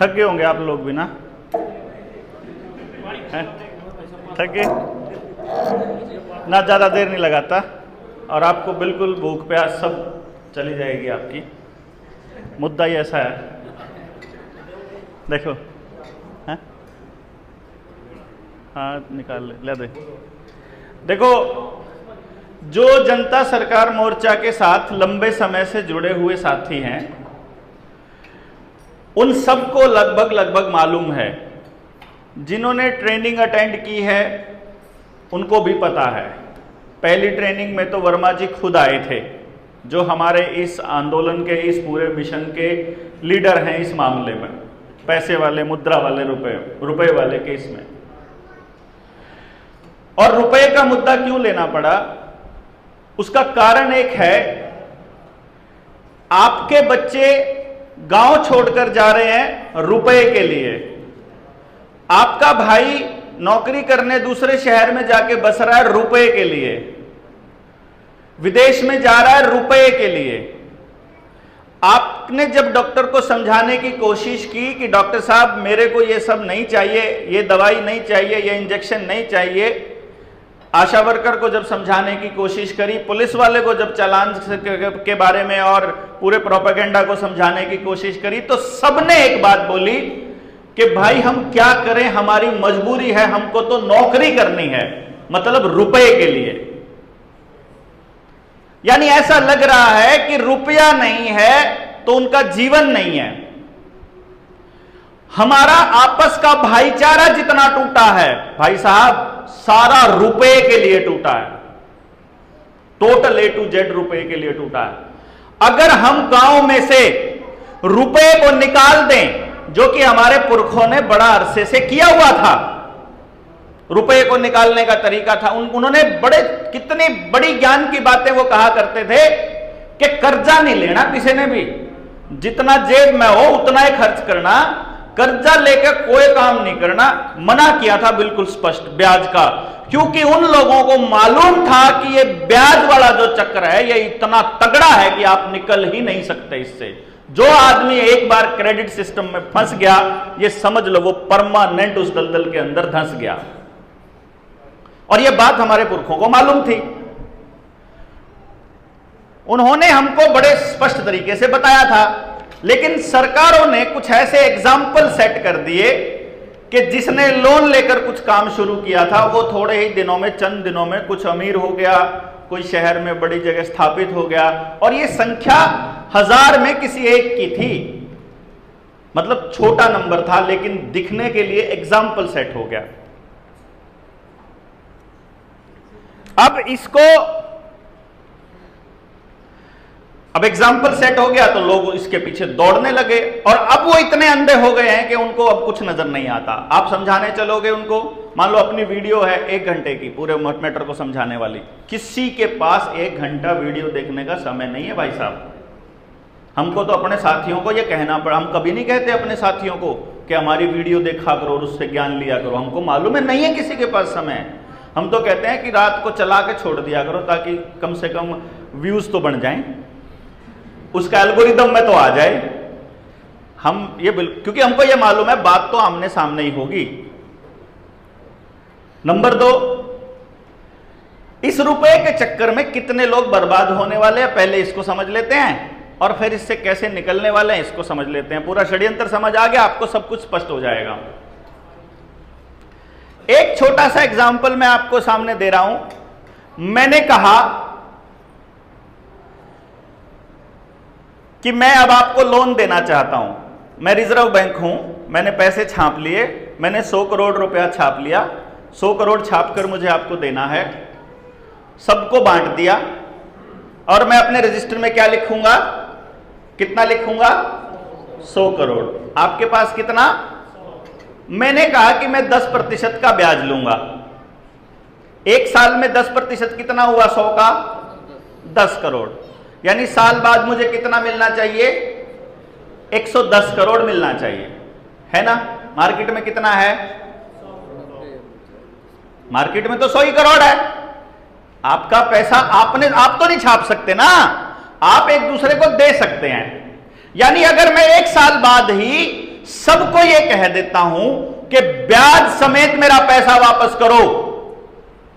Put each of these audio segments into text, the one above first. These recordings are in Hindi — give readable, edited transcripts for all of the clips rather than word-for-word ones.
थक गए होंगे आप लोग भी ना, थक गए ना, ज़्यादा देर नहीं लगाता और आपको बिल्कुल भूख प्यास सब चली जाएगी आपकी। मुद्दा ही ऐसा है, देखो हाँ निकाल ले दे। देखो, जो जनता सरकार मोर्चा के साथ लंबे समय से जुड़े हुए साथी हैं, उन सबको लगभग मालूम है। जिन्होंने ट्रेनिंग अटेंड की है उनको भी पता है। पहली ट्रेनिंग में तो वर्मा जी खुद आए थे, जो हमारे इस आंदोलन के, इस पूरे मिशन के लीडर हैं इस मामले में, पैसे वाले, मुद्रा वाले, रुपए वाले केस में। और रुपए का मुद्दा क्यों लेना पड़ा, उसका कारण एक है, आपके बच्चे गांव छोड़कर जा रहे हैं रुपए के लिए। आपका भाई नौकरी करने दूसरे शहर में जाके बस रहा है रुपए के लिए, विदेश में जा रहा है रुपए के लिए। आपने जब डॉक्टर को समझाने की कोशिश की कि डॉक्टर साहब मेरे को ये सब नहीं चाहिए, ये दवाई नहीं चाहिए, ये इंजेक्शन नहीं चाहिए, आशा वर्कर को जब समझाने की कोशिश करी, पुलिस वाले को जब चालान के बारे में और पूरे प्रोपेगेंडा को समझाने की कोशिश करी, तो सबने एक बात बोली कि भाई हम क्या करें, हमारी मजबूरी है, हमको तो नौकरी करनी है, मतलब रुपए के लिए। यानी ऐसा लग रहा है कि रुपया नहीं है तो उनका जीवन नहीं है। हमारा आपस का भाईचारा जितना टूटा है भाई साहब, सारा रुपए के लिए टूटा है, टोटल A to Z रुपए के लिए टूटा है। अगर हम गांव में से रुपए को निकाल दें, जो कि हमारे पुरखों ने बड़ा अरसे से किया हुआ था, रुपए को निकालने का तरीका था, उन्होंने बड़े, कितनी बड़ी ज्ञान की बातें वो कहा करते थे कि कर्जा नहीं लेना किसी ने भी, जितना जेब में हो उतना ही खर्च करना, कर्जा लेकर कोई काम नहीं करना। मना किया था बिल्कुल स्पष्ट ब्याज का, क्योंकि उन लोगों को मालूम था कि ये ब्याज वाला जो चक्र है ये इतना तगड़ा है कि आप निकल ही नहीं सकते इससे। जो आदमी एक बार क्रेडिट सिस्टम में फंस गया, ये समझ लो वो परमानेंट उस दलदल के अंदर धंस गया। और ये बात हमारे पुरखों को मालूम थी, उन्होंने हमको बड़े स्पष्ट तरीके से बताया था। लेकिन सरकारों ने कुछ ऐसे एग्जाम्पल सेट कर दिए कि जिसने लोन लेकर कुछ काम शुरू किया था वो थोड़े ही दिनों में, चंद दिनों में कुछ अमीर हो गया, कोई शहर में बड़ी जगह स्थापित हो गया, और ये संख्या 1000 में किसी एक की थी, मतलब छोटा नंबर था, लेकिन दिखने के लिए एग्जाम्पल सेट हो गया। अब एग्जाम्पल सेट हो गया तो लोग इसके पीछे दौड़ने लगे, और अब वो इतने अंधे हो गए हैं कि उनको अब कुछ नजर नहीं आता। आप समझाने चलोगे उनको, मान लो अपनी वीडियो है 1 घंटे की, पूरे मैटर को समझाने वाली, किसी के पास 1 घंटा वीडियो देखने का समय नहीं है भाई साहब। हमको तो अपने साथियों को ये कहना पड़ा, हम कभी नहीं कहते अपने साथियों को कि हमारी वीडियो देखा करो और उससे ज्ञान लिया करो, हमको मालूम है नहीं है किसी के पास समय। हम तो कहते हैं कि रात को चला के छोड़ दिया करो ताकि कम से कम व्यूज तो बन जाएं, उसका एल्गोरिदम में तो आ जाए। हम ये क्योंकि हमको ये मालूम है बात तो आमने सामने ही होगी। नंबर 2, इस रुपए के चक्कर में कितने लोग बर्बाद होने वाले हैं, पहले इसको समझ लेते हैं, और फिर इससे कैसे निकलने वाले हैं इसको समझ लेते हैं। पूरा षड्यंत्र समझ आ गया, आपको सब कुछ स्पष्ट हो जाएगा। एक छोटा सा एग्जाम्पल मैं आपको सामने दे रहा हूं। मैंने कहा कि मैं अब आपको लोन देना चाहता हूं, मैं रिजर्व बैंक हूं, मैंने पैसे छाप लिए, मैंने 100 करोड़ रुपया छाप लिया, 100 करोड़ छाप कर मुझे आपको देना है, सबको बांट दिया, और मैं अपने रजिस्टर में क्या लिखूंगा, कितना लिखूंगा, 100 करोड़। आपके पास कितना? मैंने कहा कि मैं 10% का ब्याज लूंगा। 1 साल में 10% कितना हुआ 100 का? 10 करोड़। यानी साल बाद मुझे कितना मिलना चाहिए? 110 करोड़ मिलना चाहिए, है ना? मार्केट में कितना है? मार्केट में तो 100 ही करोड़ है। आपका पैसा आप तो नहीं छाप सकते ना, आप एक दूसरे को दे सकते हैं। यानी अगर मैं 1 साल बाद ही सबको यह कह देता हूं कि ब्याज समेत मेरा पैसा वापस करो,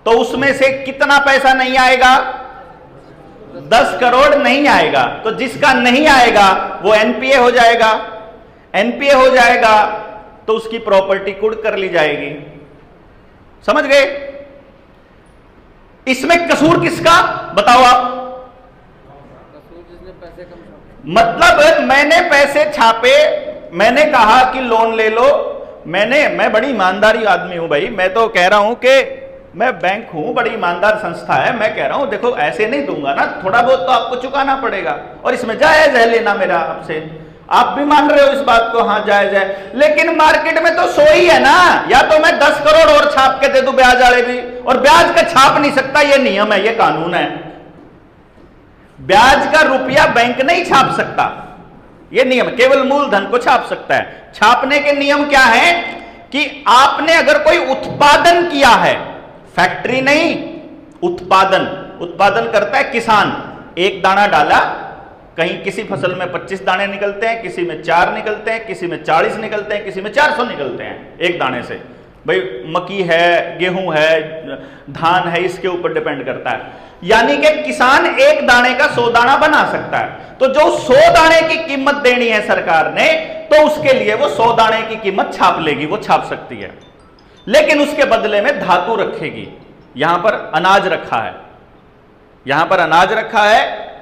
तो उसमें से कितना पैसा नहीं आएगा? 10 करोड़ नहीं आएगा। तो जिसका नहीं आएगा वो एनपीए हो जाएगा। एनपीए हो जाएगा तो उसकी प्रॉपर्टी कुड़ कर ली जाएगी। समझ गए? इसमें कसूर किसका बताओ आप? मतलब मैंने पैसे छापे, मैंने कहा कि लोन ले लो, मैं बड़ी ईमानदारी आदमी हूं भाई, मैं तो कह रहा हूं कि मैं बैंक हूं, बड़ी ईमानदार संस्था है, मैं कह रहा हूं देखो ऐसे नहीं दूंगा ना, थोड़ा बहुत तो आपको चुकाना पड़ेगा और इसमें जायज है लेना मेरा आपसे। आप भी मान रहे हो इस बात को, हाँ जायज है, लेकिन मार्केट में तो सो ही है ना, या तो मैं 10 करोड़ और छाप के दे दूं ब्याज वाले भी, और ब्याज का छाप नहीं सकता, ये नियम है, ये कानून है। ब्याज का रुपया बैंक नहीं छाप सकता, ये नियम, केवल मूलधन को छाप सकता है। छापने के नियम क्या है कि आपने अगर कोई उत्पादन किया है, फैक्ट्री नहीं, उत्पादन करता है किसान, एक दाना डाला, कहीं किसी फसल में 25 दाने निकलते हैं, किसी में 4 निकलते हैं, किसी में 40 निकलते हैं, किसी में 400 निकलते हैं एक दाने से। भाई मक्की है, गेहूं है, धान है, इसके ऊपर डिपेंड करता है। यानी कि किसान एक दाने का 100 दाना बना सकता है। तो जो 100 दाने की कीमत देनी है सरकार ने, तो उसके लिए वो 100 दाने की कीमत छाप लेगी, वो छाप सकती है, लेकिन उसके बदले में धातु रखेगी। यहां पर अनाज रखा है, यहां पर अनाज रखा है,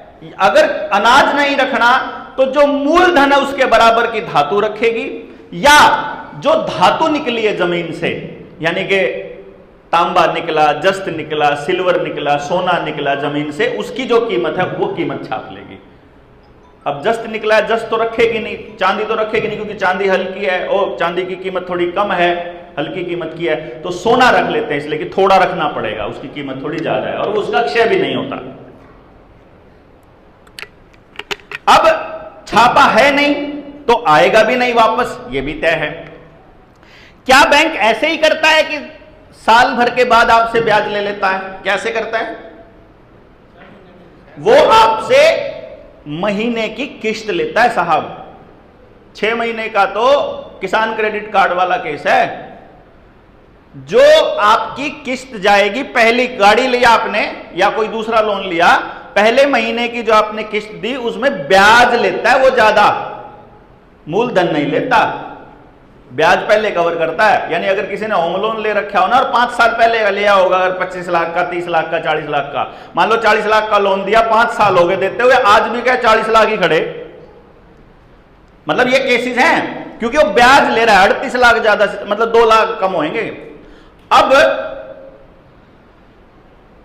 अगर अनाज नहीं रखना तो जो मूलधन है उसके बराबर की धातु रखेगी, या जो धातु निकली है जमीन से, यानी कि तांबा निकला, जस्त निकला, सिल्वर निकला, सोना निकला जमीन से, उसकी जो कीमत है वो कीमत छाप लेगी। अब जस्त निकला है, जस्त तो रखेगी नहीं, चांदी तो रखेगी नहीं, क्योंकि चांदी हल्की है और चांदी की कीमत थोड़ी कम है, हल्की कीमत की है, तो सोना रख लेते हैं, इसलिए कि थोड़ा रखना पड़ेगा, उसकी कीमत थोड़ी ज्यादा है और उसका क्षय भी नहीं होता। अब छापा है नहीं तो आएगा भी नहीं वापस, यह भी तय है। क्या बैंक ऐसे ही करता है कि साल भर के बाद आपसे ब्याज ले लेता है? कैसे करता है? वो आपसे महीने की किस्त लेता है साहब। 6 महीने का तो किसान क्रेडिट कार्ड वाला केस है। जो आपकी किस्त जाएगी, पहली गाड़ी लिया आपने या कोई दूसरा लोन लिया, पहले महीने की जो आपने किस्त दी उसमें ब्याज लेता है, वो ज्यादा, मूलधन नहीं लेता, ब्याज पहले कवर करता है। यानी अगर किसी ने होम लोन ले रखा हो ना और 5 साल पहले लिया होगा, अगर 25 लाख का, 30 लाख का, 40 लाख का, मान लो 40 लाख का लोन दिया, 5 साल हो गए देते हुए, आज भी क्या 40 लाख ही खड़े, मतलब ये केसेस हैं, क्योंकि वो ब्याज ले रहा है 38 लाख ज्यादा, मतलब 2 लाख कम होंगे। अब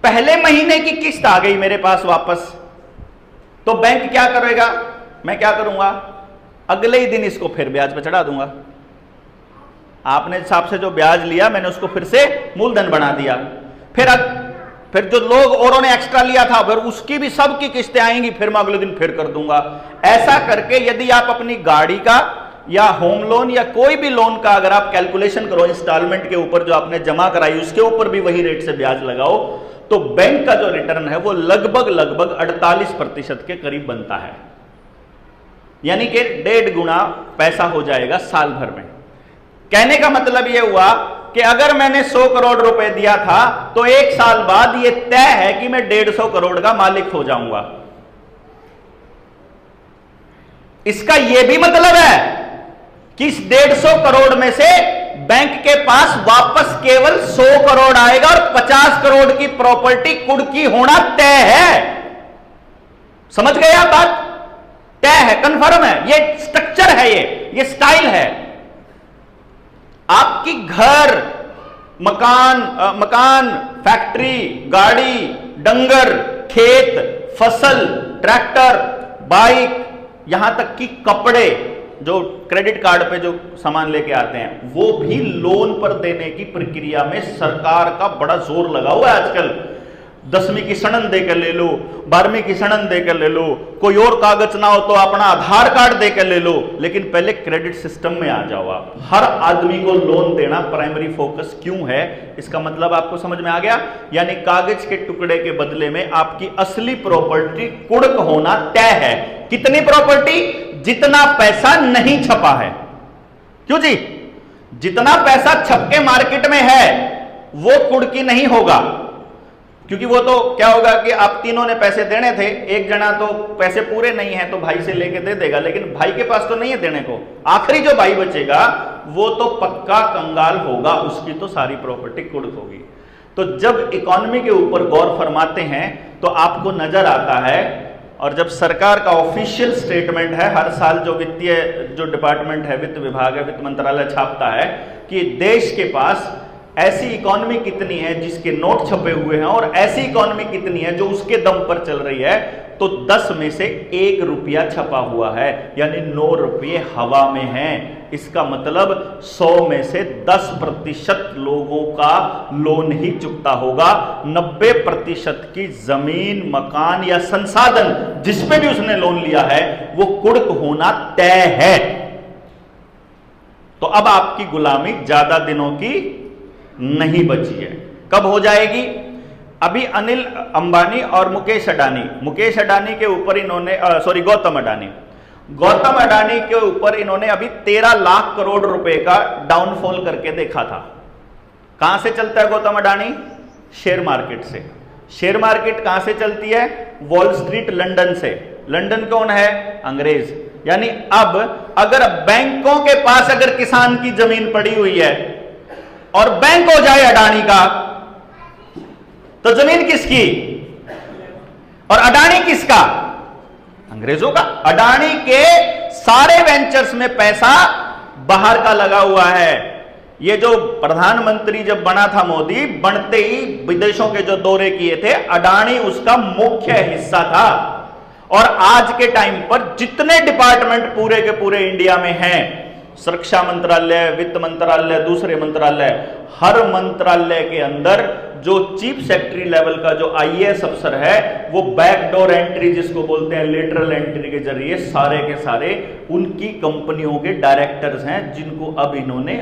पहले महीने की किस्त आ गई मेरे पास वापस, तो बैंक क्या करेगा? मैं क्या करूंगा? अगले ही दिन इसको फिर ब्याज पे चढ़ा दूंगा। आपने हिसाब से जो ब्याज लिया मैंने उसको फिर से मूलधन बना दिया, फिर जो लोग औरों ने एक्स्ट्रा लिया था फिर उसकी भी सबकी किस्तें आएंगी, फिर मैं अगले दिन फिर कर दूंगा। ऐसा करके यदि आप अपनी गाड़ी का या होम लोन या कोई भी लोन का अगर आप कैलकुलेशन करो इंस्टॉलमेंट के ऊपर, जो आपने जमा कराई उसके ऊपर भी वही रेट से ब्याज लगाओ, तो बैंक का जो रिटर्न है वो लगभग 48% के करीब बनता है। यानी कि 1.5 गुना पैसा हो जाएगा साल भर में। कहने का मतलब यह हुआ कि अगर मैंने 100 करोड़ रुपए दिया था तो 1 साल बाद यह तय है कि मैं 150 करोड़ का मालिक हो जाऊंगा। इसका यह भी मतलब है कि इस 150 करोड़ में से बैंक के पास वापस केवल 100 करोड़ आएगा और 50 करोड़ की प्रॉपर्टी कुर्की होना तय है। समझ गए आप बात? तय है, कंफर्म है, ये स्ट्रक्चर है, ये स्टाइल है। आपकी घर, मकान, फैक्ट्री, गाड़ी, डंगर, खेत, फसल, ट्रैक्टर, बाइक, यहां तक कि कपड़े जो क्रेडिट कार्ड पे जो सामान लेके आते हैं, वो भी लोन पर देने की प्रक्रिया में सरकार का बड़ा जोर लगा हुआ है आजकल। 10वीं की सनद देकर ले लो, 12वीं की सनद देकर ले लो, कोई और कागज ना हो तो अपना आधार कार्ड देकर ले लो, लेकिन पहले क्रेडिट सिस्टम में आ जाओ आप। हर आदमी को लोन देना प्राइमरी फोकस क्यों है, इसका मतलब आपको समझ में आ गया। यानी कागज के टुकड़े के बदले में आपकी असली प्रॉपर्टी कुड़क होना तय है। कितनी प्रॉपर्टी? जितना पैसा नहीं छपा है। क्यों जी? जितना पैसा छपके मार्केट में है वो कुड़की नहीं होगा, क्योंकि वो तो क्या होगा कि आप तीनों ने पैसे देने थे, एक जना तो पैसे पूरे नहीं है तो भाई से लेके दे देगा, लेकिन भाई के पास तो नहीं है देने को, आखिरी जो भाई बचेगा वो तो पक्का कंगाल होगा, उसकी तो सारी प्रॉपर्टी कुड़क होगी। तो जब इकोनॉमी के ऊपर गौर फरमाते हैं तो आपको नजर आता है, और जब सरकार का ऑफिशियल स्टेटमेंट है, हर साल जो वित्तीय जो डिपार्टमेंट है, वित्त विभाग है, वित्त मंत्रालय छापता है कि देश के पास ऐसी इकोनॉमी कितनी है जिसके नोट छपे हुए हैं और ऐसी इकोनॉमी कितनी है जो उसके दम पर चल रही है, तो 10 में से 1 रुपया छपा हुआ है, यानी 9 रुपये हवा में हैं। इसका मतलब 100 में से 10% लोगों का लोन ही चुकता होगा, 90% की जमीन, मकान या संसाधन जिस पे भी उसने लोन लिया है वो कुड़क होना तय है। तो अब आपकी गुलामी ज्यादा दिनों की नहीं बची है। कब हो जाएगी? अभी अनिल अंबानी और मुकेश अडानी के ऊपर इन्होंने गौतम अडानी के ऊपर इन्होंने अभी 13 लाख करोड़ रुपए का डाउनफॉल करके देखा था। कहां से चलता है गौतम अडानी? शेयर मार्केट से। शेयर मार्केट कहां से चलती है? वॉल स्ट्रीट लंदन से। लंदन कौन है? अंग्रेज। यानी अब अगर बैंकों के पास अगर किसान की जमीन पड़ी हुई है और बैंक हो जाए अडानी का, तो जमीन किसकी और अडानी किसका? अंग्रेजों का। अडानी के सारे वेंचर्स में पैसा बाहर का लगा हुआ है। ये जो प्रधानमंत्री जब बना था मोदी, बनते ही विदेशों के जो दौरे किए थे, अडानी उसका मुख्य हिस्सा था। और आज के टाइम पर जितने डिपार्टमेंट पूरे के पूरे इंडिया में हैं, सुरक्षा मंत्रालय, वित्त मंत्रालय, दूसरे मंत्रालय, हर मंत्रालय के अंदर जो चीफ सेक्रेटरी लेवल का जो आईएएस अफसर है, वो बैकडोर एंट्री जिसको बोलते हैं, लेटरल एंट्री के जरिए सारे के सारे उनकी कंपनियों के डायरेक्टर्स हैं, जिनको अब इन्होंने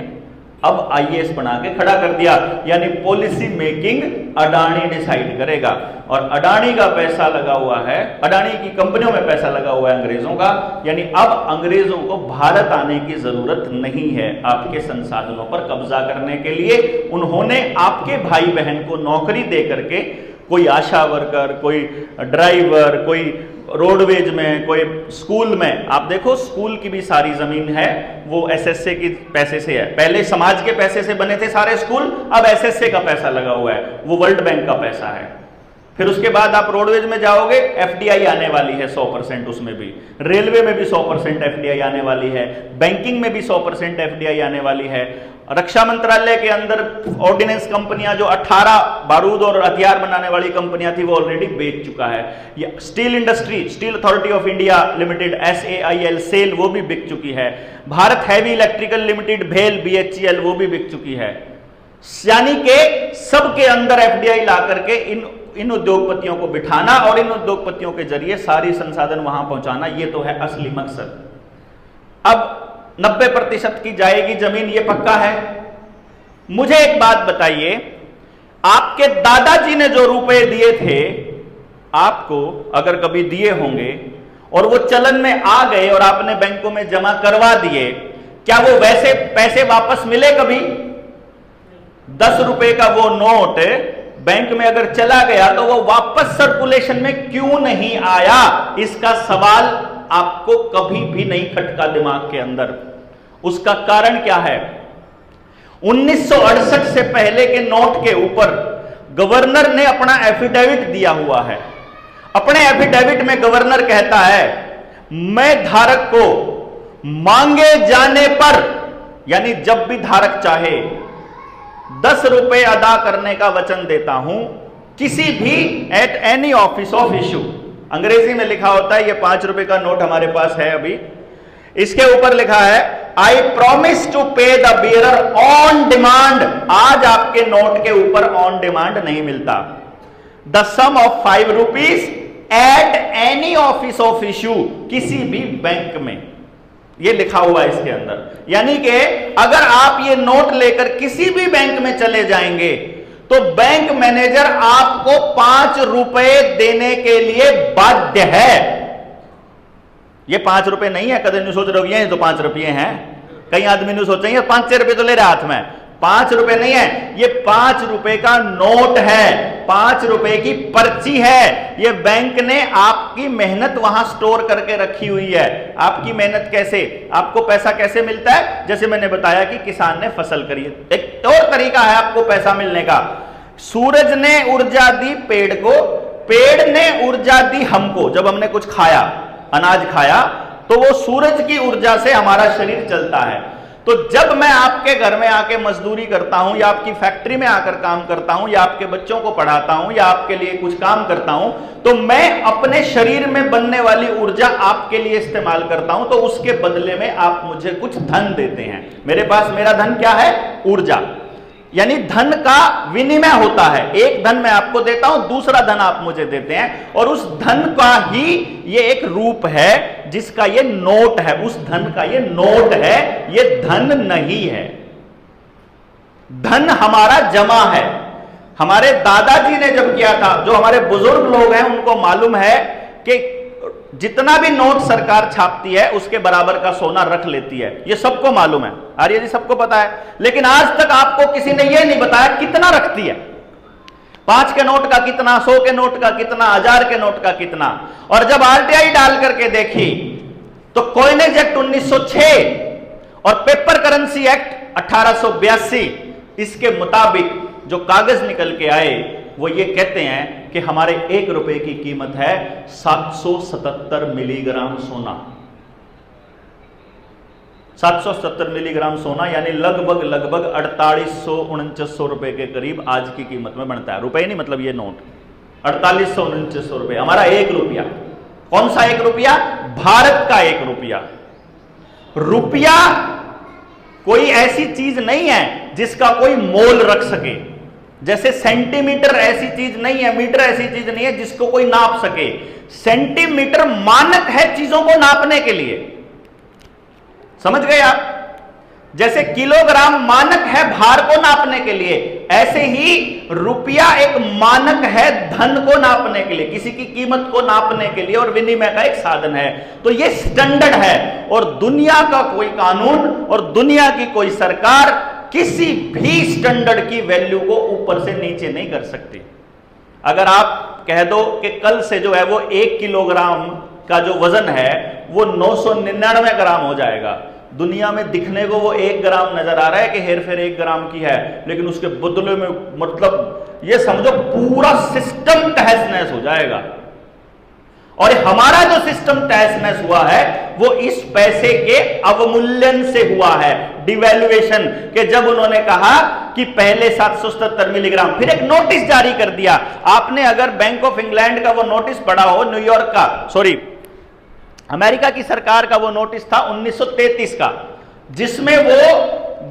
अब आईएएस बना के खड़ा कर दिया। यानी पॉलिसी मेकिंग अडानी डिसाइड करेगा। और अडानी का पैसा लगा हुआ है, अडानी की कंपनियों में पैसा लगा हुआ है अंग्रेजों का। यानी अब अंग्रेजों को भारत आने की जरूरत नहीं है आपके संसाधनों पर कब्जा करने के लिए। उन्होंने आपके भाई बहन को नौकरी दे करके, कोई आशा वर्कर, कोई ड्राइवर, कोई रोडवेज में, कोई स्कूल में, आप देखो स्कूल की भी सारी जमीन है वो एसएसए के पैसे से है। पहले समाज के पैसे से बने थे सारे स्कूल, अब एसएसए का पैसा लगा हुआ है, वो वर्ल्ड बैंक का पैसा है। फिर उसके बाद आप रोडवेज में जाओगे, एफडीआई आने वाली है 100%, उसमें भी रेलवे में भी 100% एफडीआई आने वाली है, बैंकिंग में भी 100% एफडीआई आने वाली है। रक्षा मंत्रालय के अंदर ऑर्डिनेंस कंपनियां जो 18 बारूद और हथियार बनाने वाली कंपनियां थी वो ऑलरेडी बेच चुका है। Steel industry, Steel Authority of India Limited SAIL SAIL, वो भी बिक चुकी है। भारत हैवी इलेक्ट्रिकल लिमिटेड भेल BHEL वो भी बिक चुकी है। यानी कि सबके अंदर एफडीआई ला करके इन उद्योगपतियों को बिठाना और इन उद्योगपतियों के जरिए सारी संसाधन वहां पहुंचाना, ये तो है असली मकसद। अब 90% की जाएगी जमीन, ये पक्का है। मुझे एक बात बताइए, आपके दादाजी ने जो रुपए दिए थे आपको, अगर कभी दिए होंगे और वो चलन में आ गए और आपने बैंकों में जमा करवा दिए, क्या वो वैसे पैसे वापस मिले कभी? 10 रुपए का वो नोट बैंक में अगर चला गया तो वो वापस सर्कुलेशन में क्यों नहीं आया? इसका सवाल आपको कभी भी नहीं खटका दिमाग के अंदर। उसका कारण क्या है? 1968 से पहले के नोट के ऊपर गवर्नर ने अपना एफिडेविट दिया हुआ है। अपने एफिडेविट में गवर्नर कहता है, मैं धारक को मांगे जाने पर, यानी जब भी धारक चाहे, 10 रुपए अदा करने का वचन देता हूं, किसी भी eight any office of issue. अंग्रेजी में लिखा होता है, ये 5 रुपए का नोट हमारे पास है अभी, इसके ऊपर लिखा है, I promise to pay the bearer on demand. आज आपके नोट के ऊपर ऑन डिमांड नहीं मिलता। The sum of 5 rupees at any office of issue, किसी भी बैंक में, ये लिखा हुआ है इसके अंदर। यानी कि अगर आप ये नोट लेकर किसी भी बैंक में चले जाएंगे तो बैंक मैनेजर आपको 5 रुपए देने के लिए बाध्य है। ये 5 रुपए नहीं है, कदम नहीं सोच रहे हो ये तो 5 रुपये हैं, कई आदमी ने सोचेंगे 5 रुपए तो ले रहे हाथ में, 5 रुपए नहीं है, ये 5 रुपए का नोट है, 5 रुपए की पर्ची है। ये बैंक ने आपकी मेहनत वहां स्टोर करके रखी हुई है। आपकी मेहनत कैसे, आपको पैसा कैसे मिलता है? जैसे मैंने बताया कि किसान ने फसल करी, एक और तरीका है आपको पैसा मिलने का। सूरज ने ऊर्जा दी पेड़ को, पेड़ ने ऊर्जा दी हमको। जब हमने कुछ खाया, अनाज खाया, तो वो सूरज की ऊर्जा से हमारा शरीर चलता है। तो जब मैं आपके घर में आके मजदूरी करता हूं, या आपकी फैक्ट्री में आकर काम करता हूं, या आपके बच्चों को पढ़ाता हूं, या आपके लिए कुछ काम करता हूं, तो मैं अपने शरीर में बनने वाली ऊर्जा आपके लिए इस्तेमाल करता हूं। तो उसके बदले में आप मुझे कुछ धन देते हैं। मेरे पास मेरा धन क्या है? ऊर्जा। यानी धन का विनिमय होता है। एक धन मैं आपको देता हूं, दूसरा धन आप मुझे देते हैं, और उस धन का ही ये एक रूप है जिसका ये नोट है। उस धन का ये नोट है, ये धन नहीं है। धन हमारा जमा है। हमारे दादाजी ने जब किया था, जो हमारे बुजुर्ग लोग हैं उनको मालूम है कि जितना भी नोट सरकार छापती है उसके बराबर का सोना रख लेती है। ये सबको मालूम है, आर्य जी सबको पता है। लेकिन आज तक आपको किसी ने यह नहीं बताया कितना रखती है। 5 के नोट का कितना, 100 के नोट का कितना, 1000 के नोट का कितना। और जब आरटीआई डाल करके देखी तो कॉइनेज एक्ट 1906 और पेपर करेंसी एक्ट 1882, इसके मुताबिक जो कागज निकल के आए वो ये कहते हैं कि हमारे 1 रुपए की कीमत है 777 मिलीग्राम सोना। 777 मिलीग्राम सोना यानी लगभग 4800-4900 रुपए के करीब आज की कीमत में बनता है। रुपए नहीं, मतलब ये नोट 4800-4900 रुपए। हमारा 1 रुपया, कौन सा 1 रुपया? भारत का 1 रुपया। रुपया कोई ऐसी चीज नहीं है जिसका कोई मोल रख सके। जैसे सेंटीमीटर ऐसी चीज नहीं है, मीटर ऐसी चीज नहीं है जिसको कोई नाप सके। सेंटीमीटर मानक है चीजों को नापने के लिए, समझ गए आप? जैसे किलोग्राम मानक है भार को नापने के लिए, ऐसे ही रुपया एक मानक है धन को नापने के लिए, किसी की कीमत को नापने के लिए और विनिमय का एक साधन है। तो ये स्टैंडर्ड है, और दुनिया का कोई कानून और दुनिया की कोई सरकार किसी भी स्टैंडर्ड की वैल्यू को ऊपर से नीचे नहीं कर सकती। अगर आप कह दो कि कल से जो है वो 1 किलोग्राम का जो वजन है वो 999 ग्राम हो जाएगा, दुनिया में दिखने को वो 1 ग्राम नजर आ रहा है कि हेरफेर 1 ग्राम की है, लेकिन उसके बदले में मतलब ये समझो पूरा सिस्टम तहस नहस हो जाएगा। और हमारा जो सिस्टम तहस नहस हुआ है वो इस पैसे के अवमूल्यन से हुआ है, डिवैल्यूएशन के। जब उन्होंने कहा कि पहले 777 मिलीग्राम, फिर एक नोटिस जारी कर दिया। आपने अगर बैंक ऑफ इंग्लैंड का वो नोटिस पढ़ा हो, न्यूयॉर्क का, सॉरी अमेरिका की सरकार का वो नोटिस था 1933 का, जिसमें वो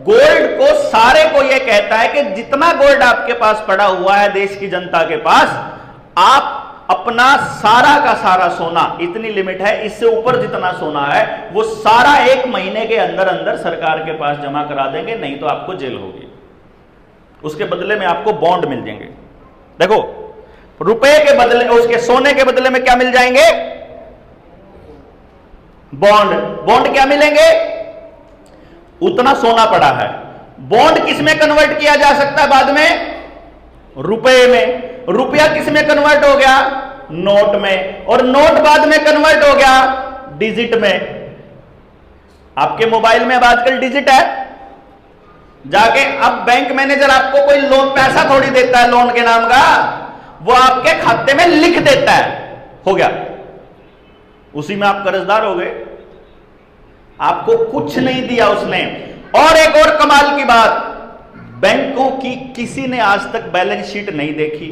गोल्ड को सारे को ये कहता है कि जितना गोल्ड आपके पास पड़ा हुआ है देश की जनता के पास, आप अपना सारा का सारा सोना, इतनी लिमिट है, इससे ऊपर जितना सोना है वो सारा 1 महीने के अंदर अंदर सरकार के पास जमा करा देंगे, नहीं तो आपको जेल होगी। उसके बदले में आपको बॉन्ड मिल जाएंगे। देखो, रुपए के बदले, उसके सोने के बदले में क्या मिल जाएंगे? बॉन्ड। बॉन्ड क्या मिलेंगे? उतना सोना पड़ा है। बॉन्ड किस में कन्वर्ट किया जा सकता है बाद में? रुपए में। रुपया किस में कन्वर्ट हो गया? नोट में। और नोट बाद में कन्वर्ट हो गया डिजिट में। आपके मोबाइल में अब आजकल डिजिट है, जाके अब बैंक मैनेजर आपको कोई लोन पैसा थोड़ी देता है लोन के नाम का, वो आपके खाते में लिख देता है, हो गया, उसी में आप कर्जदार हो गए। आपको कुछ नहीं दिया उसने। और एक और कमाल की बात, बैंकों की किसी ने आज तक बैलेंस शीट नहीं देखी।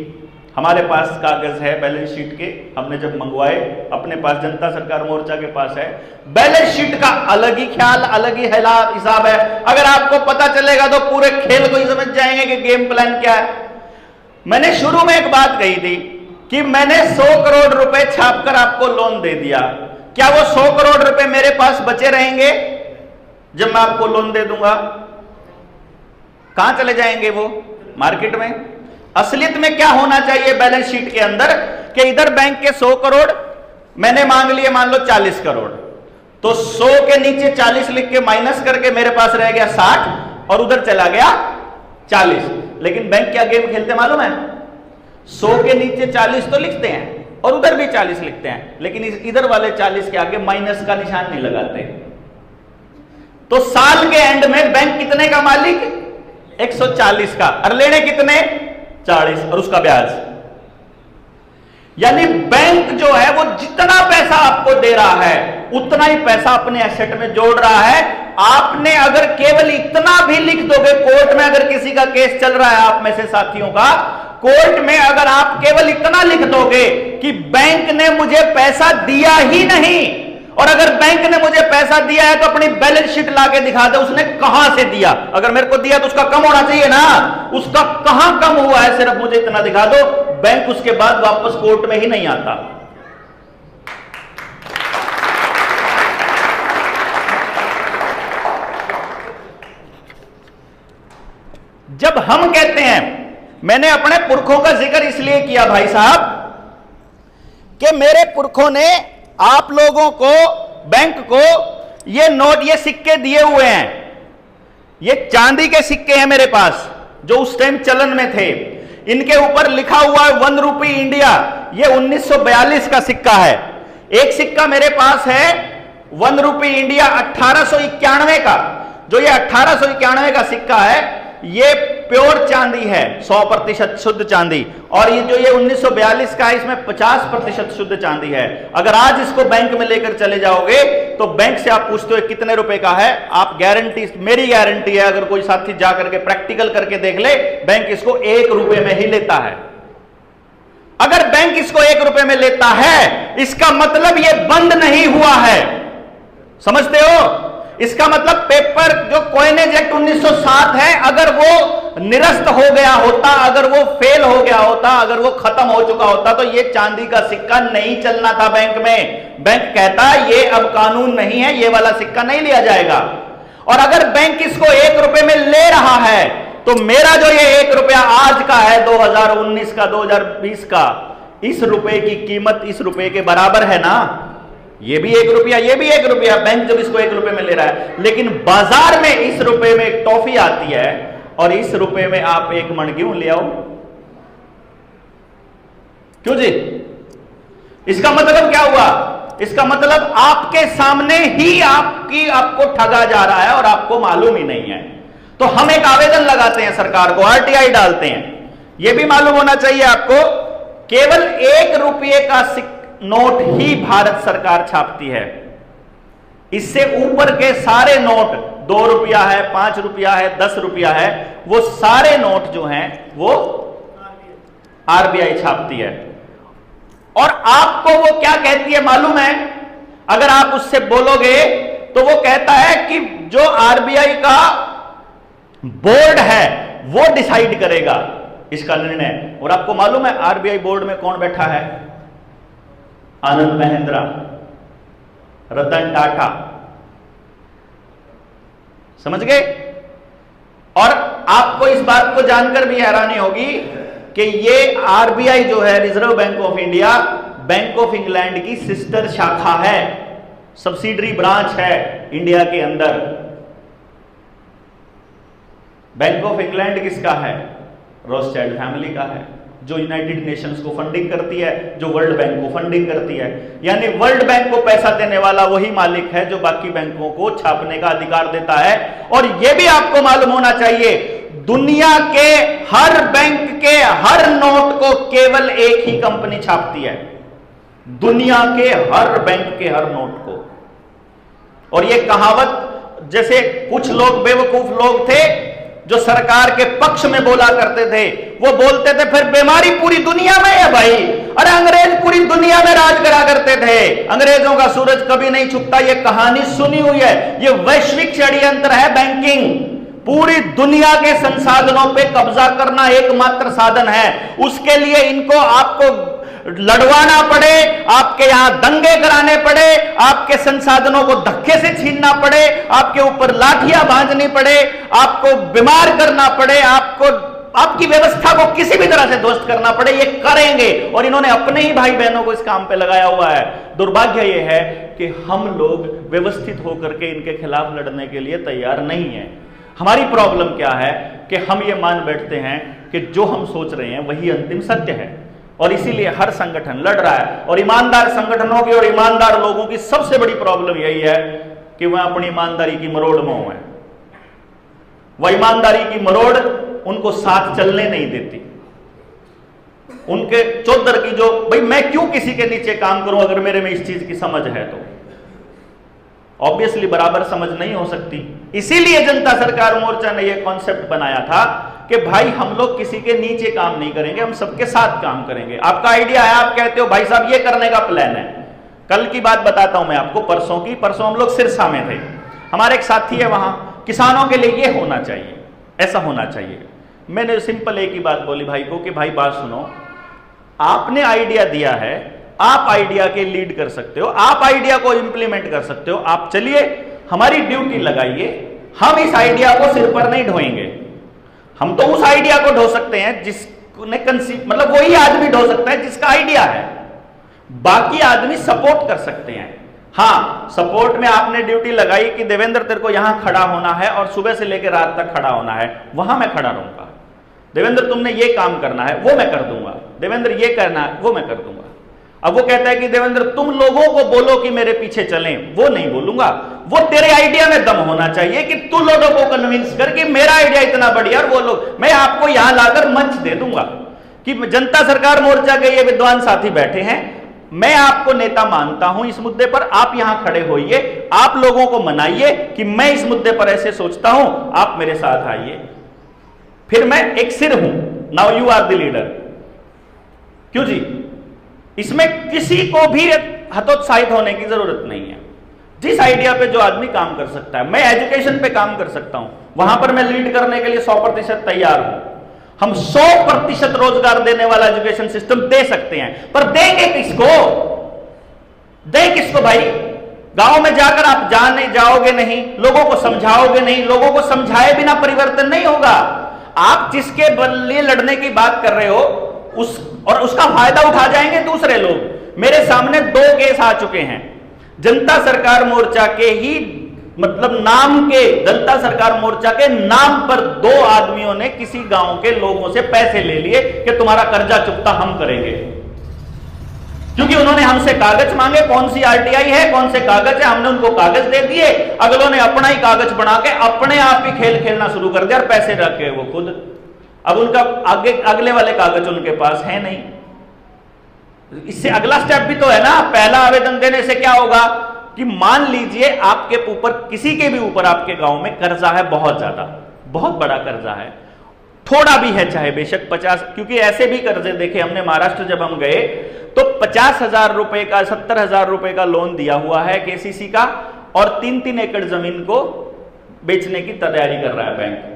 हमारे पास कागज है बैलेंस शीट के, हमने जब मंगवाए, अपने पास जनता सरकार मोर्चा के पास है। बैलेंस शीट का अलग ही ख्याल, अलग ही हिसाब है। अगर आपको पता चलेगा तो पूरे खेल को ही समझ जाएंगे कि गेम प्लान क्या है। मैंने शुरू में एक बात कही थी कि मैंने 100 करोड़ रुपए छापकर आपको लोन दे दिया, क्या वो 100 करोड़ रुपए मेरे पास बचे रहेंगे जब मैं आपको लोन दे दूंगा? कहां चले जाएंगे वो? मार्केट में। असलियत में क्या होना चाहिए बैलेंस शीट के अंदर कि इधर बैंक के 100 करोड़ मैंने मांग लिए, मान लो 40 करोड़, तो 100 के नीचे 40 लिख के माइनस करके मेरे पास रह गया 60 और उधर चला गया 40। लेकिन बैंक क्या गेम खेलते मालूम है? 100 के नीचे 40 तो लिखते हैं और उधर भी 40 लिखते हैं, लेकिन इधर वाले 40 के आगे माइनस का निशान नहीं लगाते। तो साल के एंड में बैंक कितने का मालिक? 140 का, और लेने कितने? 40, और उसका ब्याज। यानी बैंक जो है वो जितना पैसा आपको दे रहा है उतना ही पैसा अपने एसेट में जोड़ रहा है। आपने अगर केवल इतना भी लिख दोगे, कोर्ट में अगर किसी का केस चल रहा है आप में से साथियों का, कोर्ट में अगर आप केवल इतना लिख दोगे कि बैंक ने मुझे पैसा दिया ही नहीं, और अगर बैंक ने मुझे पैसा दिया है तो अपनी बैलेंस शीट लाके दिखा दे उसने कहां से दिया। अगर मेरे को दिया तो उसका कम होना चाहिए ना, उसका कहां कम हुआ है सिर्फ मुझे इतना दिखा दो। बैंक उसके बाद वापस कोर्ट में ही नहीं आता। जब हम कहते हैं, मैंने अपने पुरखों का जिक्र इसलिए किया भाई साहब कि मेरे पुरखों ने आप लोगों को, बैंक को ये नोट, ये सिक्के दिए हुए हैं। ये चांदी के सिक्के हैं मेरे पास जो उस टाइम चलन में थे। इनके ऊपर लिखा हुआ है 1 रुपी इंडिया। ये 1942 का सिक्का है। एक सिक्का मेरे पास है 1 रुपी इंडिया 1891 का। जो ये 1891 का सिक्का है ये प्योर चांदी है, 100% शुद्ध चांदी। और ये जो ये 1942 का है इसमें 50% शुद्ध चांदी है। अगर आज इसको बैंक में लेकर चले जाओगे तो बैंक से आप पूछते हो कितने रुपए का है, आप गारंटी, मेरी गारंटी है, अगर कोई साथी जाकर के प्रैक्टिकल करके देख ले, बैंक इसको 1 रुपए में ही लेता है। अगर बैंक इसको 1 रुपए में लेता है इसका मतलब ये बंद नहीं हुआ है, समझते हो? इसका मतलब पेपर जो कॉइनेज एक्ट 1907 है, अगर वो निरस्त हो गया होता, अगर वो फेल हो गया होता, अगर वो खत्म हो चुका होता तो ये चांदी का सिक्का नहीं चलना था बैंक में। बैंक कहता ये अब कानून नहीं है, ये वाला सिक्का नहीं लिया जाएगा। और अगर बैंक इसको 1 रुपए में ले रहा है तो मेरा जो ये 1 रुपया आज का है, 2019 का, 2020 का, इस रुपए की कीमत इस रुपए के बराबर है ना। ये भी 1 रुपया, ये भी 1 रुपया, बैंक जब इसको 1 रुपए में ले रहा है। लेकिन बाजार में इस रुपए में एक टॉफी आती है और इस रुपए में आप 1 मन गेहूं ले आओ। क्यों जी? इसका मतलब क्या हुआ? इसका मतलब आपके सामने ही आपको ठगा जा रहा है और आपको मालूम ही नहीं है। तो हम एक आवेदन लगाते हैं सरकार को, आरटीआई डालते हैं। यह भी मालूम होना चाहिए आपको, केवल 1 रुपये का नोट ही भारत सरकार छापती है। इससे ऊपर के सारे नोट, 2 रुपया है, 5 रुपया है, 10 रुपया है, वो सारे नोट जो हैं वो आरबीआई छापती है। और आपको वो क्या कहती है मालूम है? अगर आप उससे बोलोगे तो वो कहता है कि जो आरबीआई का बोर्ड है वो डिसाइड करेगा इसका निर्णय। और आपको मालूम है आरबीआई बोर्ड में कौन बैठा है? आनंद महिंद्रा, रतन टाटा, समझ गए? और आपको इस बात को जानकर भी हैरानी होगी कि ये आरबीआई जो है, reserve bank of India, bank of England की सिस्टर शाखा है, सब्सिडरी ब्रांच है इंडिया के अंदर। बैंक ऑफ इंग्लैंड किसका है? रॉथस्चाइल्ड फैमिली का है, जो यूनाइटेड नेशंस को फंडिंग करती है, जो वर्ल्ड बैंक को फंडिंग करती है। यानी वर्ल्ड बैंक को पैसा देने वाला वही मालिक है जो बाकी बैंकों को छापने का अधिकार देता है। और यह भी आपको मालूम होना चाहिए, दुनिया के हर बैंक के हर नोट को केवल एक ही कंपनी छापती है, दुनिया के हर बैंक के हर नोट को। और यह कहावत, जैसे कुछ लोग बेवकूफ लोग थे जो सरकार के पक्ष में बोला करते थे, वो बोलते थे फिर बीमारी पूरी दुनिया में है भाई। अरे अंग्रेज पूरी दुनिया में राज करा करते थे, अंग्रेजों का सूरज कभी नहीं छुपता, ये कहानी सुनी हुई है। ये वैश्विक षड्यंत्र है बैंकिंग। पूरी दुनिया के संसाधनों पे कब्जा करना एकमात्र साधन है। उसके लिए इनको आपको लड़वाना पड़े, आपके यहां दंगे कराने पड़े, आपके संसाधनों को धक्के से छीनना पड़े, आपके ऊपर लाठियां बांधनी पड़े, आपको बीमार करना पड़े, आपकी व्यवस्था को किसी भी तरह से ध्वस्त करना पड़े, ये करेंगे। और इन्होंने अपने ही भाई बहनों को इस काम पे लगाया हुआ है। दुर्भाग्य यह है कि हम लोग व्यवस्थित होकर के इनके खिलाफ लड़ने के लिए तैयार नहीं है। हमारी प्रॉब्लम क्या है कि हम ये मान बैठते हैं कि जो हम सोच रहे हैं वही अंतिम सत्य है, और इसीलिए हर संगठन लड़ रहा है। और ईमानदार संगठनों की और ईमानदार लोगों की सबसे बड़ी प्रॉब्लम यही है कि वह अपनी ईमानदारी की मरोड़ में है। वह ईमानदारी की मरोड़ उनको साथ चलने नहीं देती। उनके चौधर की जो, भाई मैं क्यों किसी के नीचे काम करूं अगर मेरे में इस चीज की समझ है, तो ऑब्वियसली बराबर समझ नहीं हो सकती। इसीलिए जनता सरकार मोर्चा ने यह कॉन्सेप्ट बनाया था कि भाई हम लोग किसी के नीचे काम नहीं करेंगे, हम सबके साथ काम करेंगे। आपका आइडिया है, आप कहते हो भाई साहब ये करने का प्लान है। कल की बात बताता हूं मैं आपको, परसों हम लोग सिरसा में थे, हमारे एक साथी है वहां, किसानों के लिए ये होना चाहिए, ऐसा होना चाहिए। मैंने सिंपल एक ही बात बोली भाई को कि भाई बात सुनो, आपने आइडिया दिया है, आप आइडिया के लीड कर सकते हो, आप आइडिया को इंप्लीमेंट कर सकते हो, आप चलिए हमारी ड्यूटी लगाइए, हम इस आइडिया को सिर पर नहीं ढोएंगे। हम तो उस आइडिया को ढो सकते हैं जिसने कंसीव, मतलब वही आदमी ढो सकता है जिसका आइडिया है, बाकी आदमी सपोर्ट कर सकते हैं। हाँ, सपोर्ट में आपने ड्यूटी लगाई कि देवेंद्र तेरे को यहां खड़ा होना है और सुबह से लेकर रात तक खड़ा होना है, वहां मैं खड़ा रहूंगा। देवेंद्र तुमने ये काम करना है, वो मैं कर दूंगा। देवेंद्र ये करना है, वो मैं कर दूंगा। अब वो कहता है कि देवेंद्र तुम लोगों को बोलो कि मेरे पीछे चलें, वो नहीं बोलूंगा। वो तेरे आइडिया में दम होना चाहिए कि तू लोगों को कन्विंस कर कि मेरा आइडिया इतना बढ़िया, और वो लोग, मैं आपको यहां लाकर मंच दे दूंगा कि जनता सरकार मोर्चा के ये विद्वान साथी बैठे हैं, मैं आपको नेता मानता हूं इस मुद्दे पर, आप यहां खड़े होइए, आप लोगों को मनाइए कि मैं इस मुद्दे पर ऐसे सोचता हूं, आप मेरे साथ आइए, फिर मैं एक सिर हूं, now you are the leader. क्यों जी? इसमें किसी को भी हतोत्साहित होने की जरूरत नहीं है। जिस आइडिया पे जो आदमी काम कर सकता है, मैं एजुकेशन पे काम कर सकता हूं, वहां पर मैं लीड करने के लिए 100% तैयार हूं। हम 100% रोजगार देने वाला एजुकेशन सिस्टम दे सकते हैं, पर देंगे किसको? दें किसको भाई? गांव में जाकर आप जाने जाओगे नहीं, लोगों को समझाओगे नहीं, लोगों को समझाए बिना परिवर्तन नहीं होगा। आप जिसके लिए लड़ने की बात कर रहे हो उसका फायदा उठा जाएंगे दूसरे लोग। मेरे सामने 2 केस आ चुके हैं, जनता सरकार मोर्चा के ही मतलब नाम के, जनता सरकार मोर्चा के नाम पर 2 आदमियों ने किसी गांव के लोगों से पैसे ले लिए कि तुम्हारा कर्जा चुकता हम करेंगे, क्योंकि उन्होंने हमसे कागज मांगे, कौन सी आरटीआई है, कौन से कागज है, हमने उनको कागज दे दिए, अगलों ने अपना ही कागज बना के अपने आप ही खेल खेलना शुरू कर दिया और पैसे रखे वो खुद। अब उनका अगले वाले कागज उनके पास है नहीं। इससे अगला स्टेप भी तो है ना, पहला आवेदन देने से क्या होगा कि मान लीजिए आपके ऊपर, किसी के भी ऊपर आपके गांव में कर्जा है, बहुत ज्यादा, बहुत बड़ा कर्जा है, थोड़ा भी है चाहे बेशक 50, क्योंकि ऐसे भी कर्जे देखे हमने। महाराष्ट्र जब हम गए तो 50,000 रुपए का, 70,000 रुपए का लोन दिया हुआ है केसीसी का, और 3-3 एकड़ जमीन को बेचने की तैयारी कर रहा है बैंक।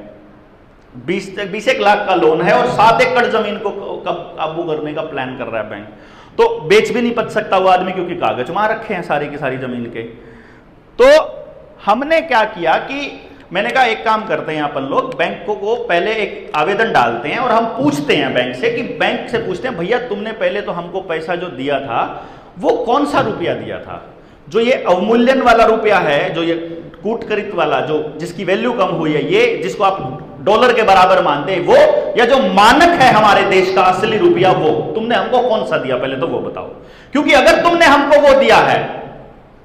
20 लाख का लोन है और 7 एकड़ जमीन को काबू करने का प्लान कर रहा है बैंक। तो बेच भी नहीं पच सकता वो आदमी, क्योंकि कागज वहां रखे हैं सारी की सारी जमीन के। तो हमने क्या किया कि मैंने कहा एक काम करते हैं अपन लोग, बैंक को पहले एक आवेदन डालते हैं और हम पूछते हैं बैंक से, कि बैंक से पूछते हैं भैया तुमने पहले तो हमको पैसा जो दिया था वो कौन सा रुपया दिया था, जो ये अवमूल्यन वाला रुपया है, जो ये कूटकरित वाला, जो जिसकी वैल्यू कम हुई है, ये जिसको आप डॉलर के बराबर मानते हैं वो, या जो मानक है हमारे देश का असली रुपया, वो तुमने हमको कौन सा दिया, पहले तो वो बताओ। क्योंकि अगर तुमने हमको वो दिया है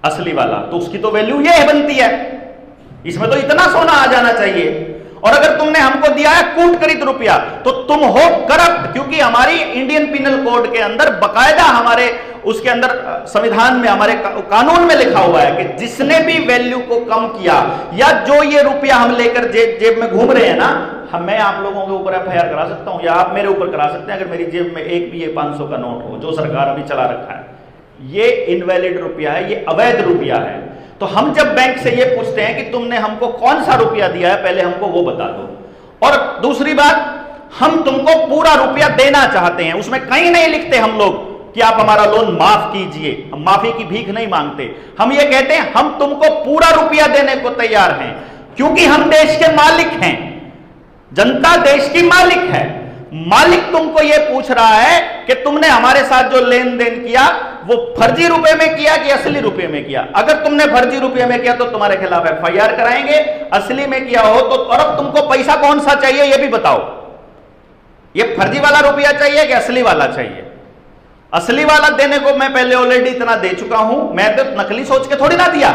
असली वाला, तो उसकी तो वैल्यू ये बनती है, इसमें तो इतना सोना आ जाना चाहिए। और अगर तुमने हमको दिया है कूटकरित रुपया, तो तुम हो करप्ट, क्योंकि हमारी इंडियन पिनल कोड के अंदर बकायदा, हमारे उसके अंदर संविधान में, हमारे कानून में लिखा हुआ है कि जिसने भी वैल्यू को कम किया, या जो ये रुपया हम लेकर जेब में घूम रहे हैं ना, मैं आप लोगों के ऊपर एफआईआर करा सकता हूं, या आप मेरे ऊपर करा सकते हैं अगर मेरी जेब में एक भी ये 500 का नोट हो, जो सरकार अभी चला रखा है। ये इनवैलिड रुपया है, ये अवैध रुपया है। तो हम जब बैंक से ये पूछते हैं कि तुमने हमको कौन सा रुपया दिया है, पहले हमको वो बता दो। और दूसरी बात, हम तुमको पूरा रुपया देना चाहते हैं, उसमें कहीं नहीं लिखते हम लोग कि आप हमारा लोन माफ कीजिए, हम माफी की भीख नहीं मांगते। हम ये कहते हैं हम तुमको पूरा रुपया देने को तैयार हैं, क्योंकि हम देश के मालिक हैं, जनता देश की मालिक है। मालिक तुमको यह पूछ रहा है कि तुमने हमारे साथ जो लेन देन किया वो फर्जी रुपए में किया कि असली रुपए में किया। अगर तुमने फर्जी रुपए में किया तो तुम्हारे खिलाफ एफआईआर कराएंगे, असली में किया हो तो। और अब तुमको पैसा कौन सा चाहिए यह भी बताओ, यह फर्जी वाला रुपया चाहिए कि असली वाला चाहिए? असली वाला देने को मैं पहले ऑलरेडी इतना दे चुका हूं, मैं तो नकली सोच के थोड़ी ना दिया।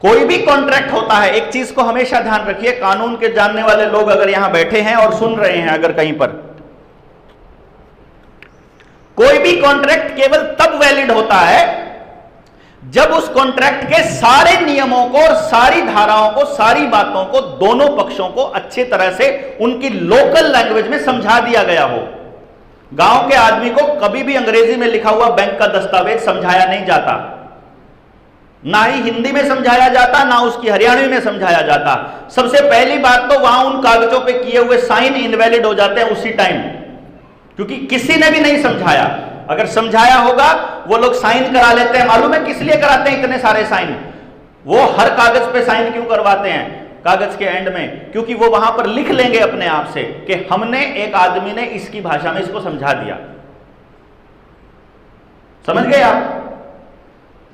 कोई भी कॉन्ट्रैक्ट होता है, एक चीज को हमेशा ध्यान रखिए, कानून के जानने वाले लोग अगर यहां बैठे हैं और सुन रहे हैं अगर कहीं पर, कोई भी कॉन्ट्रैक्ट केवल तब वैलिड होता है जब उस कॉन्ट्रैक्ट के सारे नियमों को और सारी धाराओं को, सारी बातों को, दोनों पक्षों को अच्छी तरह से उनकी लोकल लैंग्वेज में समझा दिया गया हो। गांव के आदमी को कभी भी अंग्रेजी में लिखा हुआ बैंक का दस्तावेज समझाया नहीं जाता, ना ही हिंदी में समझाया जाता, ना उसकी हरियाणवी में समझाया जाता। सबसे पहली बात तो वहां उन कागजों पे किए हुए साइन इनवैलिड हो जाते हैं उसी टाइम, क्योंकि किसी ने भी नहीं समझाया। अगर समझाया होगा वो लोग साइन करा लेते हैं। मालूम है किस लिए कराते हैं इतने सारे साइन? वो हर कागज पे साइन क्यों करवाते हैं कागज के एंड में? क्योंकि वो वहां पर लिख लेंगे अपने आप से कि हमने, एक आदमी ने इसकी भाषा में इसको समझा दिया। समझ गए आप?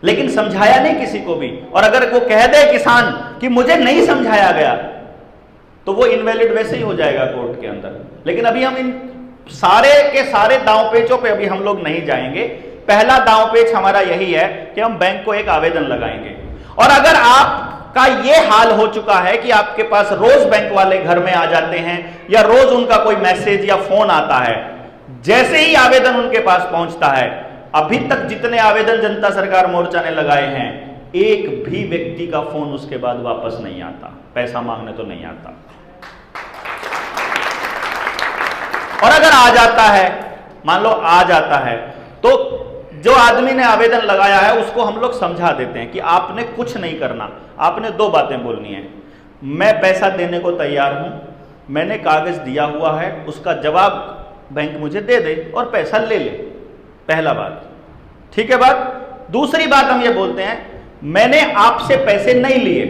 लेकिन समझाया नहीं किसी को भी। और अगर वो कह दे किसान कि मुझे नहीं समझाया गया तो वो इनवैलिड वैसे ही हो जाएगा कोर्ट के अंदर। लेकिन अभी हम इन सारे के सारे दांव पेचों पे अभी हम लोग नहीं जाएंगे। पहला दांव पेच हमारा यही है कि हम बैंक को एक आवेदन लगाएंगे। और अगर आपका यह हाल हो चुका है कि आपके पास रोज बैंक वाले घर में आ जाते हैं या रोज उनका कोई मैसेज या फोन आता है, जैसे ही आवेदन उनके पास पहुंचता है, अभी तक जितने आवेदन जनता सरकार मोर्चा ने लगाए हैं, एक भी व्यक्ति का फोन उसके बाद वापस नहीं आता, पैसा मांगने तो नहीं आता। और अगर आ जाता है, मान लो आ जाता है, तो जो आदमी ने आवेदन लगाया है उसको हम लोग समझा देते हैं कि आपने कुछ नहीं करना, आपने दो बातें बोलनी है। मैं पैसा देने को तैयार हूं, मैंने कागज दिया हुआ है, उसका जवाब बैंक मुझे दे दे और पैसा ले ले। पहला बात, ठीक है बात। दूसरी बात हम ये बोलते हैं, मैंने आपसे पैसे नहीं लिए,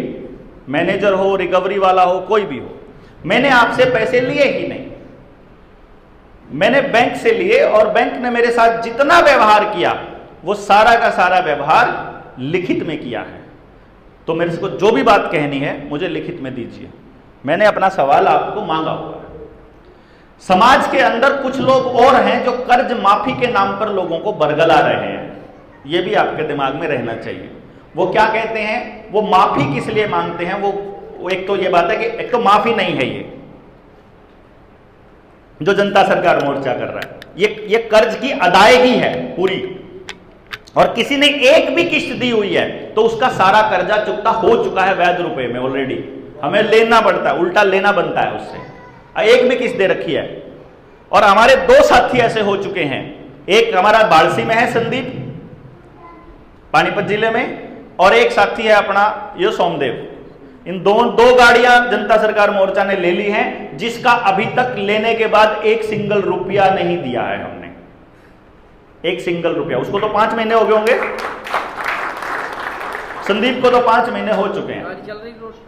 मैनेजर हो, रिकवरी वाला हो, कोई भी हो, मैंने आपसे पैसे लिए ही नहीं, मैंने बैंक से लिए और बैंक ने मेरे साथ जितना व्यवहार किया वो सारा का सारा व्यवहार लिखित में किया है। तो मेरे को जो भी बात कहनी है मुझे लिखित में दीजिए, मैंने अपना सवाल आपको मांगा हुआ है। समाज के अंदर कुछ लोग और हैं जो कर्ज माफी के नाम पर लोगों को बरगला रहे हैं, यह भी आपके दिमाग में रहना चाहिए। वो क्या कहते हैं, वो माफी किस लिए मांगते हैं? वो एक तो ये बात है कि एक तो माफी नहीं है ये जो जनता सरकार मोर्चा कर रहा है, ये कर्ज की अदायगी है पूरी, और किसी ने एक भी किस्त दी हुई है तो उसका सारा कर्जा चुकता हो चुका है वैध रुपए में ऑलरेडी। हमें लेना पड़ता है, उल्टा लेना बनता है उससे। एक भी किस्त दे रखी है। और हमारे दो साथी ऐसे हो चुके हैं, एक हमारा बाड़सी में है संदीप, पानीपत जिले में, और एक साथी है अपना ये सोमदेव। इन दो गाड़ियां जनता सरकार मोर्चा ने ले ली हैं, जिसका अभी तक लेने के बाद एक सिंगल रुपया नहीं दिया है हमने, एक सिंगल रुपया। उसको तो 5 महीने हो गए होंगे, संदीप को तो 5 महीने हो चुके हैं।